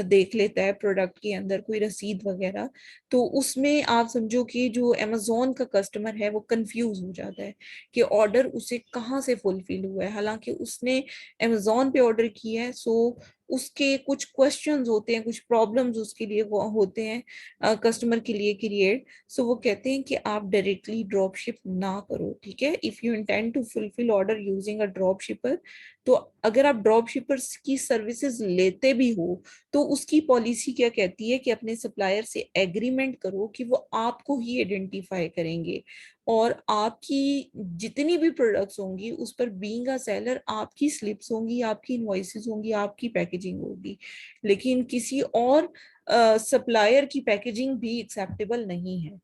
देख लेता है प्रोडक्ट के अंदर कोई रसीद वगैरह, तो उसमें आप समझो कि जो अमेजोन का कस्टमर है वो कंफ्यूज हो जाता है कि ऑर्डर उसे कहाँ से फुलफिल हुआ है, हालांकि उसने अमेजोन पे ऑर्डर किया है। सो उसके कुछ क्वेश्चंस होते हैं, कुछ प्रॉब्लम्स उसके लिए वो होते हैं कस्टमर के लिए क्रिएट। सो वो कहते हैं कि आप डायरेक्टली ड्रॉप शिप ना करो, ठीक है। If you intend to fulfil order using a drop shipper, तो अगर आप ड्रॉप शिपर्स की सर्विसेज लेते भी हो, तो उसकी पॉलिसी क्या कहती है कि अपने सप्लायर से एग्रीमेंट करो कि वो आपको ही आइडेंटिफाई करेंगे, और आपकी जितनी भी प्रोडक्ट्स होंगी उस पर बीइंग अ सेलर आपकी स्लिप्स होंगी, आपकी इनवॉइसेस होंगी, आपकी पैकेजिंग होगी, लेकिन किसी और सप्लायर की पैकेजिंग भी एक्सेप्टेबल नहीं है।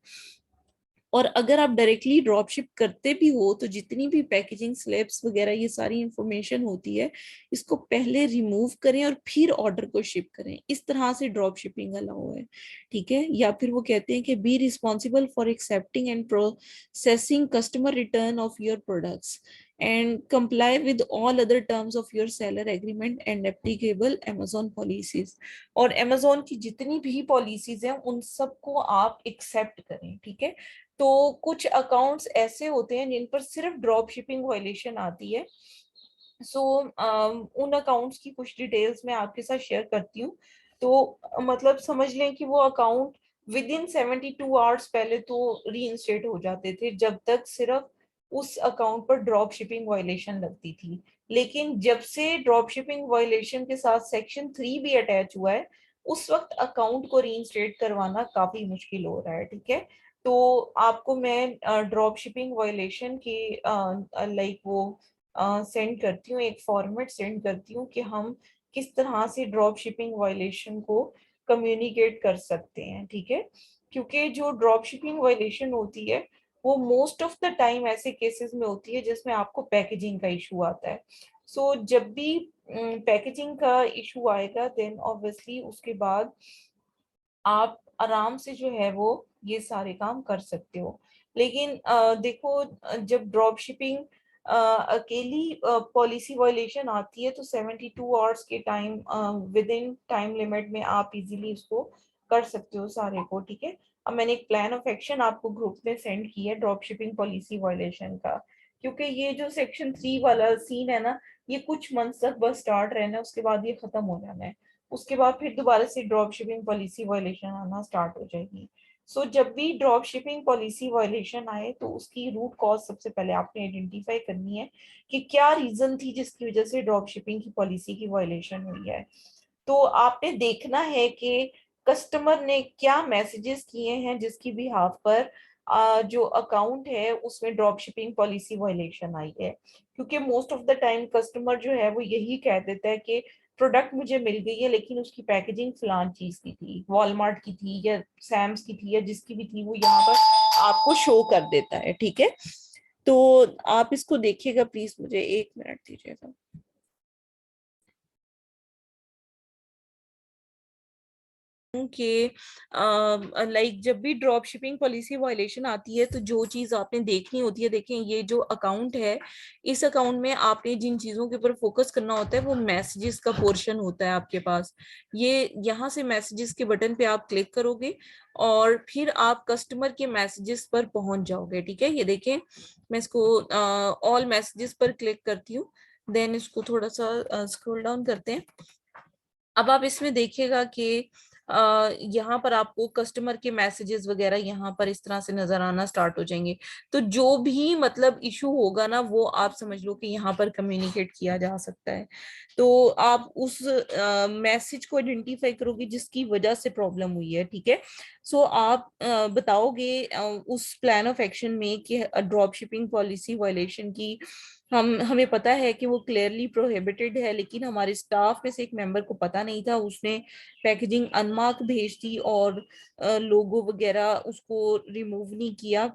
और अगर आप डायरेक्टली ड्रॉप शिप करते भी हो, तो जितनी भी पैकेजिंग स्लिप्स वगैरह ये सारी इंफॉर्मेशन होती है, इसको पहले रिमूव करें और फिर ऑर्डर को शिप करें, इस तरह से ड्रॉप शिपिंग अलाउ है, ठीक है। या फिर वो कहते हैं कि be responsible for accepting and processing customer return of your products and comply with all other terms of your seller agreement and applicable Amazon policies। और Amazon की जितनी भी पॉलिसीज हैं उन सबको आप एक्सेप्ट करें, ठीक है। तो कुछ अकाउंट्स ऐसे होते हैं जिन पर सिर्फ ड्रॉप शिपिंग वायलेशन आती है। सो उन अकाउंट्स की कुछ डिटेल्स मैं आपके साथ शेयर करती हूँ। तो मतलब समझ लें कि वो अकाउंट विद इन 72 आवर्स पहले तो रीइंस्टेट हो जाते थे, जब तक सिर्फ उस अकाउंट पर ड्रॉप शिपिंग वायलेशन लगती थी। लेकिन जब से ड्रॉप शिपिंग वायलेशन के साथ सेक्शन 3 भी अटैच हुआ है, उस वक्त अकाउंट को रीइंस्टेट करवाना काफी मुश्किल हो रहा है, ठीक है। तो आपको मैं ड्रॉप शिपिंग वायलेशन के लाइक वो सेंड करती हूँ, एक फॉर्मेट सेंड करती हूँ कि हम किस तरह से ड्रॉप शिपिंग वायलेशन को कम्युनिकेट कर सकते हैं, ठीक है। क्योंकि जो ड्रॉप शिपिंग वायलेशन होती है वो मोस्ट ऑफ द टाइम ऐसे केसेस में होती है जिसमें आपको पैकेजिंग का इशू आता है। सो जब भी पैकेजिंग का इशू आएगा, देन ऑब्वियसली उसके बाद आप आराम से जो है वो ये सारे काम कर सकते हो। लेकिन देखो, जब ड्रॉप शिपिंग अकेली पॉलिसी वायलेशन आती है, तो 72 आवर्स के time with in time limit में आप इजीली उसको कर सकते हो सारे को, ठीक है। अब मैंने एक प्लान ऑफ एक्शन आपको ग्रुप में सेंड किया है ड्रॉप शिपिंग पॉलिसी वायलेशन का, क्योंकि ये जो सेक्शन 3 वाला सीन है ना, ये कुछ मंथ तक बस स्टार्ट रहना है, उसके बाद ये खत्म हो जाना है। उसके बाद फिर दोबारा से ड्रॉप शिपिंग पॉलिसी वायलेशन आना स्टार्ट हो जाएगी। सो जब भी ड्रॉप शिपिंग पॉलिसी वायलेशन आए तो उसकी रूट कॉज सबसे पहले आपने आइडेंटिफाई करनी है कि क्या रीजन थी जिसकी वजह से ड्रॉप शिपिंग की पॉलिसी की वायलेशन हुई है। तो आपने देखना है कि कस्टमर ने क्या मैसेजेस किए हैं जिसकी बिहाफ पर जो अकाउंट है उसमें ड्रॉप शिपिंग पॉलिसी वायलेशन आई है। क्योंकि most of the time customer जो है वो यही कह देता है कि प्रोडक्ट मुझे मिल गई है लेकिन उसकी पैकेजिंग फलान चीज की थी, वॉलमार्ट की थी या सैम्स की थी या जिसकी भी थी, वो यहाँ पर आपको शो कर देता है। ठीक है, तो आप इसको देखिएगा प्लीज, मुझे 1 मिनट दीजिएगा। कि लाइक जब भी ड्रॉप शिपिंग पॉलिसी वायलेशन आती है तो जो चीज आपने देखनी होती है, देखें ये जो अकाउंट है, इस अकाउंट में आपने जिन चीजों के ऊपर फोकस करना होता है वो मैसेजेस का पोर्शन होता है आपके पास। ये यहाँ से मैसेजेस के बटन पे आप क्लिक करोगे और फिर आप कस्टमर के मैसेजेस पर पहुंच जाओगे। ठीक है, ये देखें, मैं इसको ऑल मैसेजेस पर क्लिक करती हूँ, देन इसको थोड़ा सा स्क्रॉल डाउन करते हैं। अब आप इसमें देखिएगा कि यहाँ पर आपको कस्टमर के मैसेजेस वगैरह यहाँ पर इस तरह से नजर आना स्टार्ट हो जाएंगे। तो जो भी मतलब इशू होगा ना वो आप समझ लो कि यहाँ पर कम्युनिकेट किया जा सकता है। तो आप उस मैसेज को आइडेंटिफाई करोगे जिसकी वजह से प्रॉब्लम हुई है। ठीक है, सो आप बताओगे उस प्लान ऑफ एक्शन में कि ड्रॉप शिपिंग पॉलिसी वायलेशन की हमें पता है कि वो क्लियरली प्रोहिबिटेड है, लेकिन हमारे स्टाफ में से एक मेंबर को पता नहीं था, उसने पैकेजिंग अनमार्क भेज दी और लोगो वगैरह उसको रिमूव नहीं किया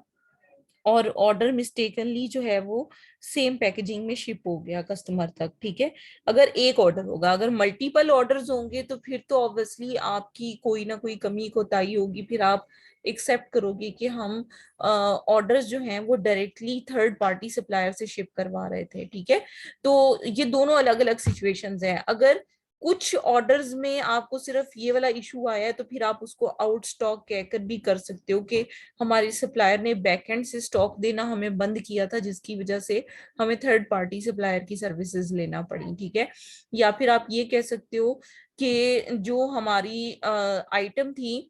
और ऑर्डर मिस्टेकनली जो है वो सेम पैकेजिंग में शिप हो गया कस्टमर तक। ठीक है, अगर एक ऑर्डर होगा, अगर मल्टीपल ऑर्डर्स होंगे तो फिर तो ऑब्वियसली आपकी कोई ना कोई कमी कोताही होगी, फिर आप एक्सेप्ट करोगे कि हम ऑर्डर्स जो हैं वो डायरेक्टली थर्ड पार्टी सप्लायर से शिप करवा रहे थे। ठीक है, तो ये दोनों अलग अलग सिचुएशंस हैं। अगर कुछ ऑर्डर्स में आपको सिर्फ ये वाला इशू आया है तो फिर आप उसको आउट स्टॉक कहकर भी कर सकते हो कि हमारे सप्लायर ने बैकएंड से स्टॉक देना हमें बंद किया था जिसकी वजह से हमें थर्ड पार्टी सप्लायर की सर्विसेज लेना पड़ी। ठीक है, या फिर आप ये कह सकते हो कि जो हमारी आइटम थी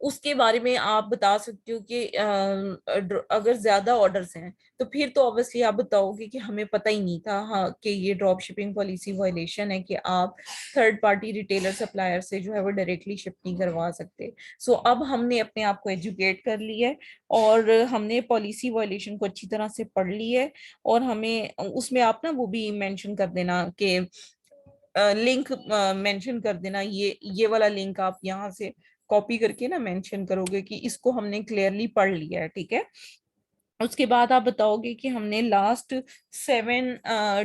उसके बारे में आप बता सकते हो कि अगर ज्यादा ऑर्डर्स हैं तो फिर तो ऑब्वियसली आप बताओगे कि हमें पता ही नहीं था, हाँ, कि ये ड्रॉप शिपिंग पॉलिसी वायलेशन है कि आप थर्ड पार्टी रिटेलर सप्लायर से जो है वो डायरेक्टली शिप नहीं करवा सकते। सो अब हमने अपने आप को एजुकेट कर लिया है और हमने पॉलिसी वायलेशन को अच्छी तरह से पढ़ ली है। और हमें उसमें आप ना वो भी मेंशन कर देना कि लिंक मेंशन कर देना, ये वाला लिंक आप यहाँ से कॉपी करके ना मेंशन करोगे कि इसको हमने क्लियरली पढ़ लिया है। ठीक है, उसके बाद आप बताओगे कि हमने लास्ट 7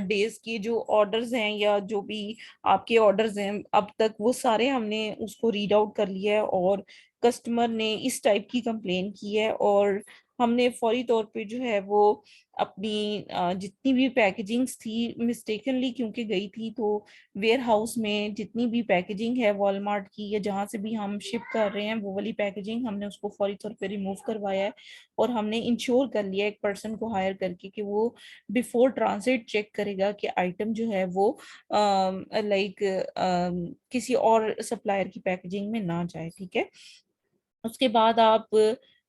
डेज की जो ऑर्डर्स हैं या जो भी आपके ऑर्डर्स हैं अब तक, वो सारे हमने उसको रीड आउट कर लिया है और कस्टमर ने इस टाइप की कंप्लेन की है और हमने फौरी तौर पे जो है वो अपनी जितनी भी पैकेजिंग्स थी मिस्टेकनली क्योंकि गई थी, तो वेयर हाउस में जितनी भी पैकेजिंग है वॉलमार्ट की या जहाँ से भी हम शिप कर रहे हैं वो वाली पैकेजिंग हमने उसको फौरी तौर पे रिमूव करवाया है। और हमने इंश्योर कर लिया एक पर्सन को हायर करके कि वो बिफोर ट्रांजिट चेक करेगा कि आइटम जो है वो लाइक किसी और सप्लायर की पैकेजिंग में ना जाए। ठीक है, उसके बाद आप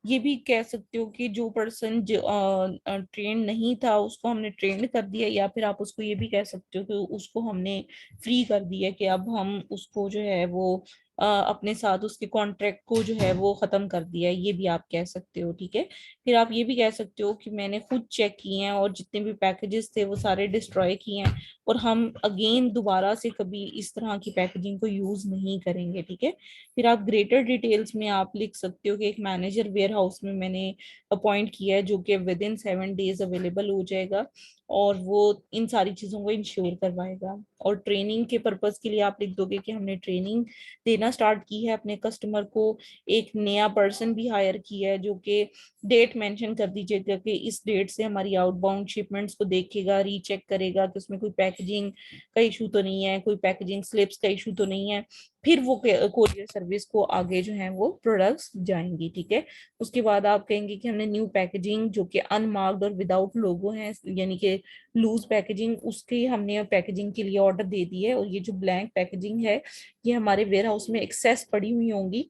ये भी कह सकते हो कि जो पर्सन ट्रेन नहीं था उसको हमने ट्रेन कर दिया, या फिर आप उसको ये भी कह सकते हो कि उसको हमने फ्री कर दिया कि अब हम उसको जो है वो अपने साथ उसके कॉन्ट्रैक्ट को जो है वो खत्म कर दिया है, ये भी आप कह सकते हो। ठीक है, फिर आप ये भी कह सकते हो कि मैंने खुद चेक किए हैं और जितने भी पैकेजेस थे वो सारे डिस्ट्रॉय किए हैं और हम अगेन दोबारा से कभी इस तरह की पैकेजिंग को यूज नहीं करेंगे। ठीक है, फिर आप ग्रेटर डिटेल्स में आप लिख सकते हो कि एक मैनेजर वेयर हाउस में मैंने अपॉइंट किया है जो कि विद इन 7 डेज अवेलेबल हो जाएगा और वो इन सारी चीजों को इंश्योर करवाएगा। और ट्रेनिंग के पर्पस के लिए आप लिख दोगे कि हमने ट्रेनिंग देना स्टार्ट की है अपने कस्टमर को, एक नया पर्सन भी हायर किया है जो कि डेट मेंशन कर दीजिएगा कि इस डेट से हमारी आउटबाउंड शिपमेंट्स को देखेगा, रीचेक करेगा कि उसमें कोई पैकेजिंग का इशू तो नहीं है, कोई पैकेजिंग स्लिप्स का इशू तो नहीं है। फिर वो कोरियर सर्विस को आगे जो है वो प्रोडक्ट्स जाएंगी, ठीक है। उसके बाद आप कहेंगे कि हमने न्यू पैकेजिंग जो कि अनमार्क्ड और विदाउट लोगो है, यानी कि लूज पैकेजिंग, उसकी हमने पैकेजिंग के लिए ऑर्डर दे दी है, और ये जो ब्लैंक पैकेजिंग है ये हमारे वेयर हाउस में एक्सेस पड़ी हुई होंगी,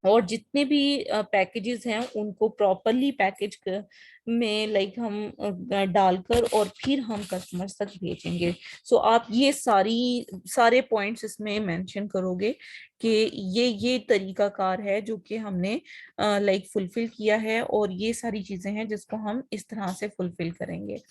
और जितने भी पैकेजेस हैं उनको प्रॉपरली पैकेज में लाइक हम डालकर और फिर हम कस्टमर्स तक भेजेंगे। सो आप ये सारे पॉइंट्स इसमें मेंशन करोगे कि ये तरीकाकार है जो कि हमने लाइक फुलफिल किया है, और ये सारी चीजें हैं जिसको हम इस तरह से फुलफिल करेंगे।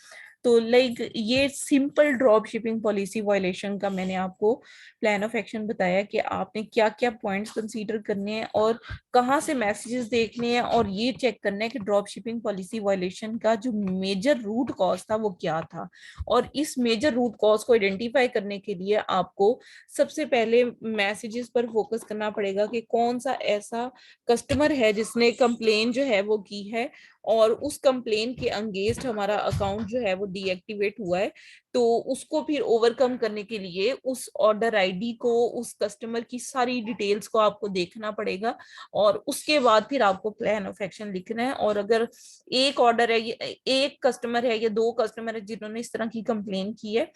तो लाइक ये simple drop shipping policy violation का मैंने आपको प्लान ऑफ एक्शन बताया कि आपने क्या क्या पॉइंट्स कंसीडर करने हैं और कहाँ से मैसेजेस देखने हैं, और ये चेक करना है कि ड्रॉप शिपिंग पॉलिसी वायलेशन का जो मेजर रूट कॉज था वो क्या था। और इस मेजर रूट कॉज को आइडेंटिफाई करने के लिए आपको सबसे पहले मैसेजेस पर फोकस करना पड़ेगा कि कौन सा ऐसा कस्टमर है जिसने कंप्लेन जो है वो की है, और उस कंप्लेन के अंगेंस्ट हमारा अकाउंट जो है वो डीएक्टिवेट हुआ है। तो उसको फिर ओवरकम करने के लिए उस ऑर्डर आईडी को, उस कस्टमर की सारी डिटेल्स को आपको देखना पड़ेगा, और उसके बाद फिर आपको प्लान ऑफ एक्शन लिखना है। और अगर एक ऑर्डर है, एक कस्टमर है या दो कस्टमर है जिन्होंने इस तरह की कंप्लेन की है,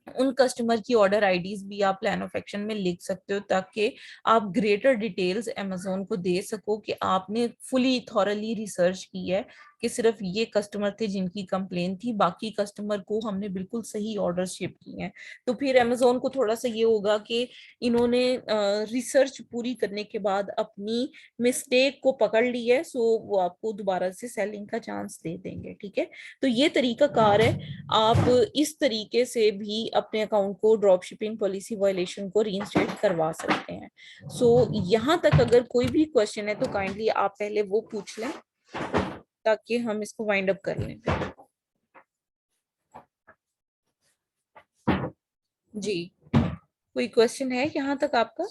उन कस्टमर की ऑर्डर आईडीज भी आप प्लान ऑफ एक्शन में लिख सकते हो, ताकि आप ग्रेटर डिटेल्स अमेजोन को दे सको कि आपने फुली थॉरली रिसर्च की है कि सिर्फ ये कस्टमर थे जिनकी कंप्लेन थी, बाकी कस्टमर को हमने बिल्कुल सही ऑर्डर शिप किए हैं। तो फिर अमेजोन को थोड़ा सा ये होगा कि इन्होंने रिसर्च पूरी करने के बाद अपनी मिस्टेक को पकड़ ली है, सो वो आपको दोबारा से सेलिंग का चांस दे देंगे, ठीक है। तो ये तरीका कार है, आप इस तरीके से भी अपने अकाउंट को ड्रॉप शिपिंग पॉलिसी वायलेशन को रीइंस्टेट करवा सकते हैं। सो यहाँ तक अगर कोई भी क्वेश्चन है तो काइंडली आप पहले वो पूछ लें ताकि हम इसको वाइंड अप कर लें। जी, कोई क्वेश्चन है यहाँ तक आपका?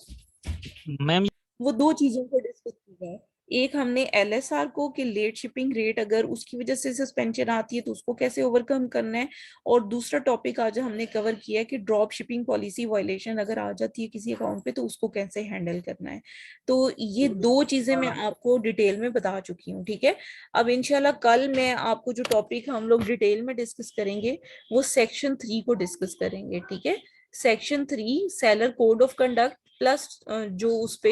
मैम वो दो चीजों को डिस्कस किया है, एक हमने एलएसआर को कि लेट शिपिंग रेट अगर उसकी वजह से सस्पेंशन आती है तो उसको कैसे ओवरकम करना है, और दूसरा टॉपिक आज हमने कवर किया है कि ड्रॉप शिपिंग पॉलिसी वायलेशन अगर आ जाती है किसी अकाउंट पे तो उसको कैसे हैंडल करना है। तो ये दो चीजें मैं आपको डिटेल में बता चुकी हूँ, ठीक है। अब इंशाल्लाह कल मैं आपको जो टॉपिक हम लोग डिटेल में डिस्कस करेंगे वो सेक्शन 3 को डिस्कस करेंगे, ठीक है। Section 3 seller code of conduct plus जो उस पे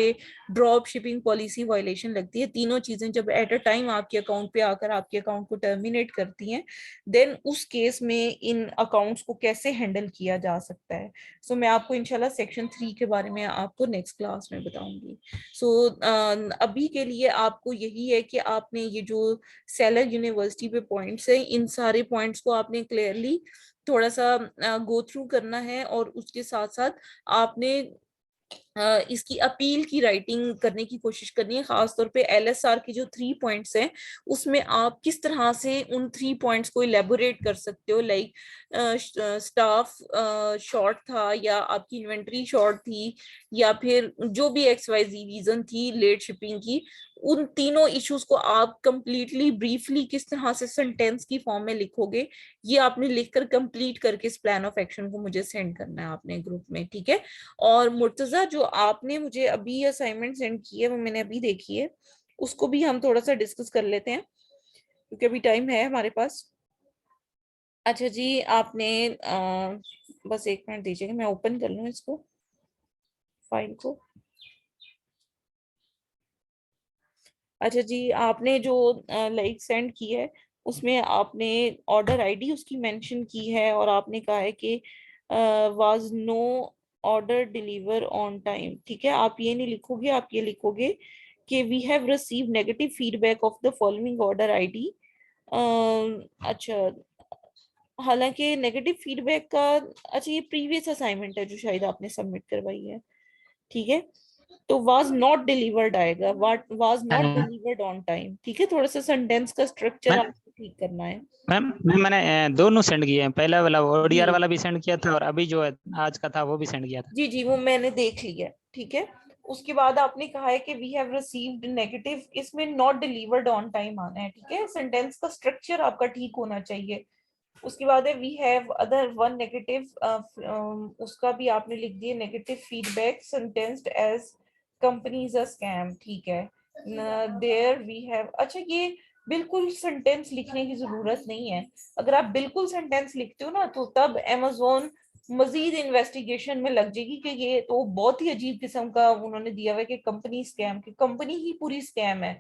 ड्रॉप शिपिंग पॉलिसी वायलेशन लगती है, तीनों चीजें जब एट अ टाइम आपके अकाउंट पे आकर आपके अकाउंट को टर्मिनेट करती हैं, देन उस केस में इन अकाउंट्स को कैसे हैंडल किया जा सकता है। सो मैं आपको इंशाल्लाह सेक्शन 3 के बारे में आपको नेक्स्ट क्लास में बताऊंगी। सो अभी के लिए आपको यही है कि आपने ये जो सेलर यूनिवर्सिटी पे पॉइंट्स है, इन सारे पॉइंट्स को आपने क्लियरली थोड़ा सा गो थ्रू करना है, और उसके साथ साथ आपने इसकी अपील की राइटिंग करने की कोशिश करनी है, खासतौर पे एलएसआर की जो 3 पॉइंट्स हैं उसमें आप किस तरह से उन 3 पॉइंट्स को इलेबोरेट कर सकते हो। लाइक स्टाफ शॉर्ट था, या आपकी इन्वेंट्री शॉर्ट थी, या फिर जो भी XYZ रीजन थी लेट शिपिंग की, उन तीनों इश्यूज को आप कंप्लीटली ब्रीफली किस तरह से सेंटेंस की फॉर्म में लिखोगे, ये आपने लिखकर कंप्लीट करके इस प्लान ऑफ एक्शन को मुझे सेंड करना है आपने ग्रुप में, ठीक है। और मुर्तजा जो आपने मुझे अभी असाइनमेंट सेंड की है वो मैंने अभी देखी है, उसको भी हम थोड़ा सा डिस्कस कर लेते हैं क्योंकि अभी टाइम है हमारे पास। अच्छा जी, आपने बस एक मिनट दीजिएगा, मैं ओपन कर लूँ इसको, फाइल को। अच्छा जी, आपने जो लाइक सेंड की है उसमें आपने ऑर्डर आईडी उसकी मेंशन की है, और आपने कहा है कि was no order deliver on time, ठीक है। आप ये नहीं लिखोगे, आप ये लिखोगे कि we have receive negative feedback of the following order ID. अच्छा, हालांकि नेगेटिव फीडबैक का, अच्छा ये प्रीवियस असाइनमेंट है जो शायद आपने सबमिट करवाई है, ठीक है। तो वाज नॉट डिलीवर्ड आएगा, was not delivered on time, ठीक है। थोड़ा सा सेंटेंस का स्ट्रक्चर आपको ठीक करना है। मैम मैंने दोनों सेंड किए हैं, पहला वाला जी ओडीआर वाला भी सेंड किया था और अभी जो है आज का था वो भी सेंड किया था। जी जी, वो मैंने देख लिया, ठीक है। उसके बाद आपने कहा है कि वी हैव रिसीव्ड नेगेटिव, इसमें नॉट डिलीवर्ड ऑन टाइम आना है, ठीक है। सेंटेंस का स्ट्रक्चर आपका ठीक होना चाहिए। उसके बाद है we have other one negative, उसका भी आपने लिख दिया negative feedback sentenced as company is a scam, ठीक है। देयर वी हैव, अच्छा ये बिल्कुल सेंटेंस लिखने की जरूरत नहीं है। अगर आप बिल्कुल सेंटेंस लिखते हो ना तो तब amazon मजीद इन्वेस्टिगेशन में लग जाएगी कि ये तो बहुत ही अजीब किस्म का उन्होंने दिया हुआ है कि कंपनी स्कैम, की कंपनी ही पूरी स्कैम है।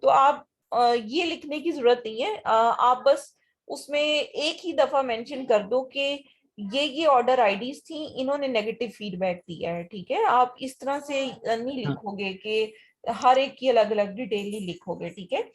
तो आप ये लिखने की जरूरत नहीं है। आप बस उसमें एक ही दफा मेंशन कर दो कि ये ऑर्डर आईडीज थी, इन्होंने नेगेटिव फीडबैक दिया है, ठीक है। आप इस तरह से नहीं हाँ लिखोगे कि हर एक की अलग अलग डिटेल नहीं लिखोगे, ठीक है।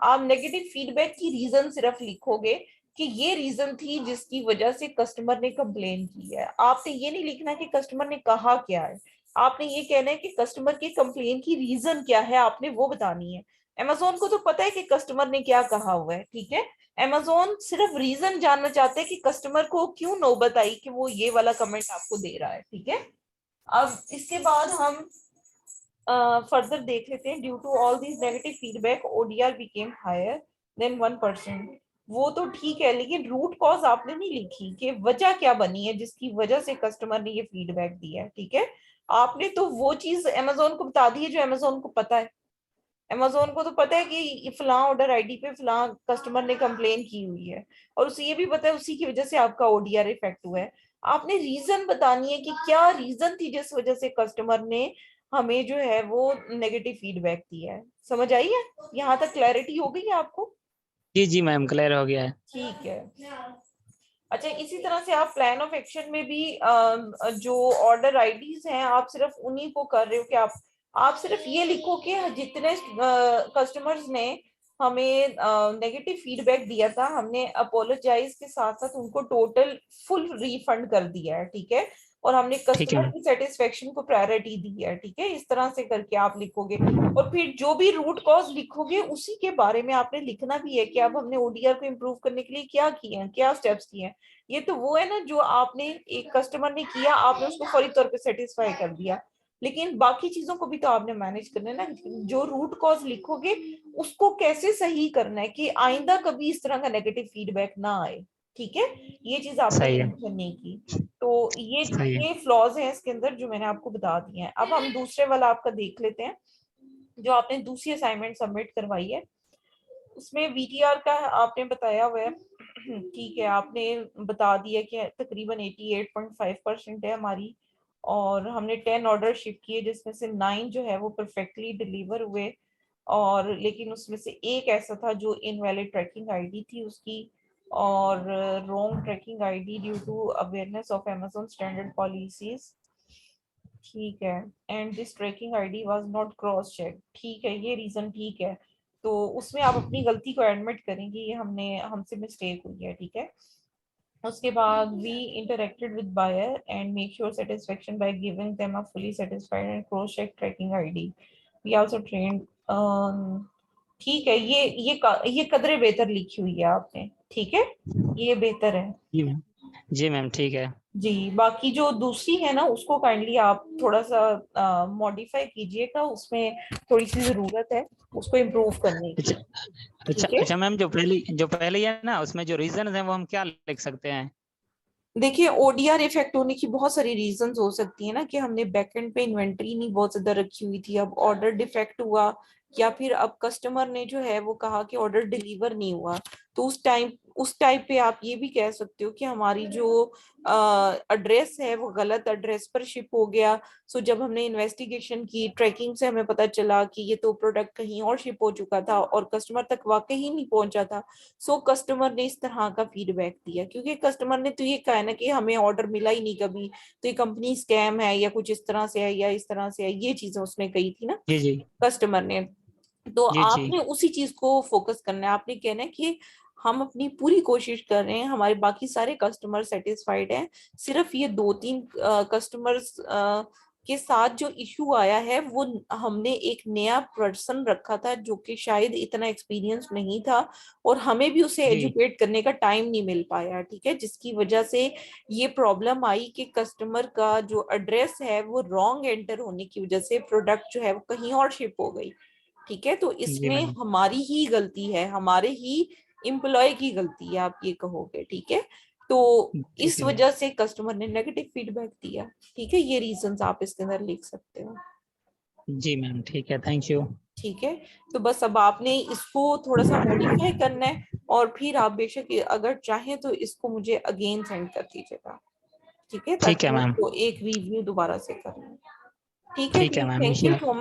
आप नेगेटिव फीडबैक की रीजन सिर्फ लिखोगे कि ये रीजन थी जिसकी वजह से कस्टमर ने कंप्लेन की है। आपने ये नहीं लिखना कि कस्टमर ने कहा क्या है, आपने ये कहना है कि कस्टमर के कंप्लेन की रीजन क्या है, आपने वो बतानी है। अमेजोन को तो पता है कि कस्टमर ने क्या कहा हुआ है, ठीक है। अमेजोन सिर्फ रीजन जानना चाहते हैं कि कस्टमर को क्यों नौबत आई कि वो ये वाला कमेंट आपको दे रहा है, ठीक है। अब इसके बाद हम फर्दर देख लेते हैं। Due to all this negative feedback ODR became higher than 1%। वो तो ठीक है, लेकिन रूट कॉज आपने नहीं लिखी कि वजह क्या बनी है जिसकी वजह से कस्टमर ने ये फीडबैक दिया है, ठीक है। आपने तो वो चीज अमेजोन को बता दी है जो अमेजोन को पता है। अमेजोन को तो पता है कि फलां ऑर्डर आईडी पे फलां कस्टमर ने कंप्लेन की हुई है, और उसे ये भी पता है उसी की वजह से आपका ओडीआर इफेक्ट हुआ है। आपने रीजन बतानी है कि क्या रीजन थी जिस वजह से कस्टमर ने हमें जो है वो नेगेटिव फीडबैक दिया है। समझ आई है? यहाँ तक क्लैरिटी हो गई है आपको? जी जी मैम, क्लियर हो गया है। ठीक है। अच्छा, इसी तरह से आप प्लान ऑफ एक्शन में भी जो ऑर्डर आईडीज हैं आप सिर्फ उन्हीं को कर रहे हो कि आप सिर्फ ये लिखो कि जितने कस्टमर्स ने हमें नेगेटिव फीडबैक दिया था हमने अपोलोजाइज के साथ साथ उनको टोटल फुल रिफंड कर दिया है, ठीक है। और हमने ठीक है कस्टमर मैम। की सेटिस्फेक्शन को प्रायोरिटी दी है, ठीक है। इस तरह से करके आप लिखोगे, और फिर जो भी रूट कॉज लिखोगे उसी के बारे में आपने लिखना भी है कि अब हमने ओडीआर को इम्प्रूव करने के लिए क्या किए हैं, क्या स्टेप्स किए हैं। ये तो वो है ना जो आपने एक कस्टमर ने किया, आपने उसको फौरी तौर पे सेटिस्फाई कर दिया, लेकिन बाकी चीजों को भी तो आपने मैनेज करना है ना। जो रूट कॉज लिखोगे उसको कैसे सही करना है कि आइंदा कभी इस तरह का नेगेटिव फीडबैक ना आए, ठीक है। ये चीज आपने सही है। मेंशन नहीं की। तो ये सही है। ये फ्लॉज हैं इसके अंदर जो मैंने आपको बता दिए हैं। अब हम दूसरे वाला आपका देख लेते हैं जो आपने दूसरी असाइनमेंट सबमिट करवाई है। उसमें वीटीआर का आपने बताया हुआ है, ठीक है। आपने बता दिया कि तकरीबन 88.5% है हमारी, और हमने 10 ऑर्डर शिप किए जिसमें से 9 जो है वो परफेक्टली डिलीवर हुए, और लेकिन उसमें से एक ऐसा था जो इनवैलिड ट्रैकिंग आईडी थी उसकी, और wrong tracking ID due to awareness of Amazon standard policies, ठीक है। And this tracking ID was not cross check, ठीक है, ये रीजन ठीक है। तो उसमें आप अपनी गलती को एडमिट करेंगे ये हमसे मिस्टेक हुई है, ठीक है। उसके बाद we interacted with buyer and make sure satisfaction by giving them a fully satisfied and cross check tracking ID. We also train, ठीक है। ये कदरे बेहतर लिखी हुई है आपने, ठीक है, ये बेहतर है। जी मैम। जी मैम ठीक है। जी, बाकी जो दूसरी है ना उसको काइंडली आप थोड़ा सा मॉडिफाई कीजिएगा, उसमें थोड़ी सी जरूरत है उसको इम्प्रूव करने अच्छा। की, अच्छा ठीक है। अच्छा मैम, जो पहली है ना, उसमें जो रीजन है वो हम क्या लिख सकते हैं? देखिए, ओडीआर इफेक्ट होने की बहुत सारी रीजंस हो सकती है ना, कि हमने बैकएंड पे इन्वेंट्री नहीं बहुत ज्यादा रखी हुई थी, अब ऑर्डर डिफेक्ट हुआ, या फिर अब कस्टमर ने जो है वो कहा कि ऑर्डर डिलीवर नहीं हुआ। तो उस टाइप पे आप ये भी कह सकते हो कि हमारी जो एड्रेस है वो गलत एड्रेस पर शिप हो गया। सो जब हमने इन्वेस्टिगेशन की ट्रैकिंग से हमें पता चला कि ये तो प्रोडक्ट कहीं और शिप हो चुका था और कस्टमर तक वाकई ही नहीं पहुंचा था। सो कस्टमर ने इस तरह का फीडबैक दिया, क्योंकि कस्टमर ने तो ये कहा ना कि हमें ऑर्डर मिला ही नहीं कभी, तो ये कंपनी स्कैम है या कुछ इस तरह से है या इस तरह से है, ये चीजें उसने कही थी ना जी जी। कस्टमर ने। तो जी जी। आपने उसी चीज को फोकस करना है, आपने कहना है कि हम अपनी पूरी कोशिश कर रहे हैं, हमारे बाकी सारे कस्टमर सेटिस्फाइड हैं, सिर्फ ये 2-3 कस्टमर्स के साथ जो इशू आया है वो हमने एक नया पर्सन रखा था जो कि शायद इतना एक्सपीरियंस नहीं था, और हमें भी उसे जी एजुकेट करने का टाइम नहीं मिल पाया, ठीक है, जिसकी वजह से ये प्रॉब्लम आई कि कस्टमर का जो एड्रेस है वो रॉन्ग एंटर होने की वजह से प्रोडक्ट जो है वो कहीं और शिप हो गई, ठीक है। तो जी इसमें मैम। हमारी ही गलती है, हमारे ही एम्प्लॉय की गलती है, आप ये कहोगे, ठीक है। तो ठीक इस है वजह से कस्टमर ने नेगेटिव फीडबैक दिया, ठीक है, ये रीजंस आप इसके अंदर लिख सकते हो। जी मैम, ठीक है, थैंक यू। ठीक है, तो बस अब आपने इसको थोड़ा सा मॉडिफाई करना है, और फिर आप बेशक अगर चाहें तो इसको मुझे अगेन सेंड कर दीजिएगा, ठीक है, ठीक है ताकि मैम। उसको एक रिव्यू दोबारा से करना है। ठीक है ठीक है जी, मैम, थैंक यू ये सो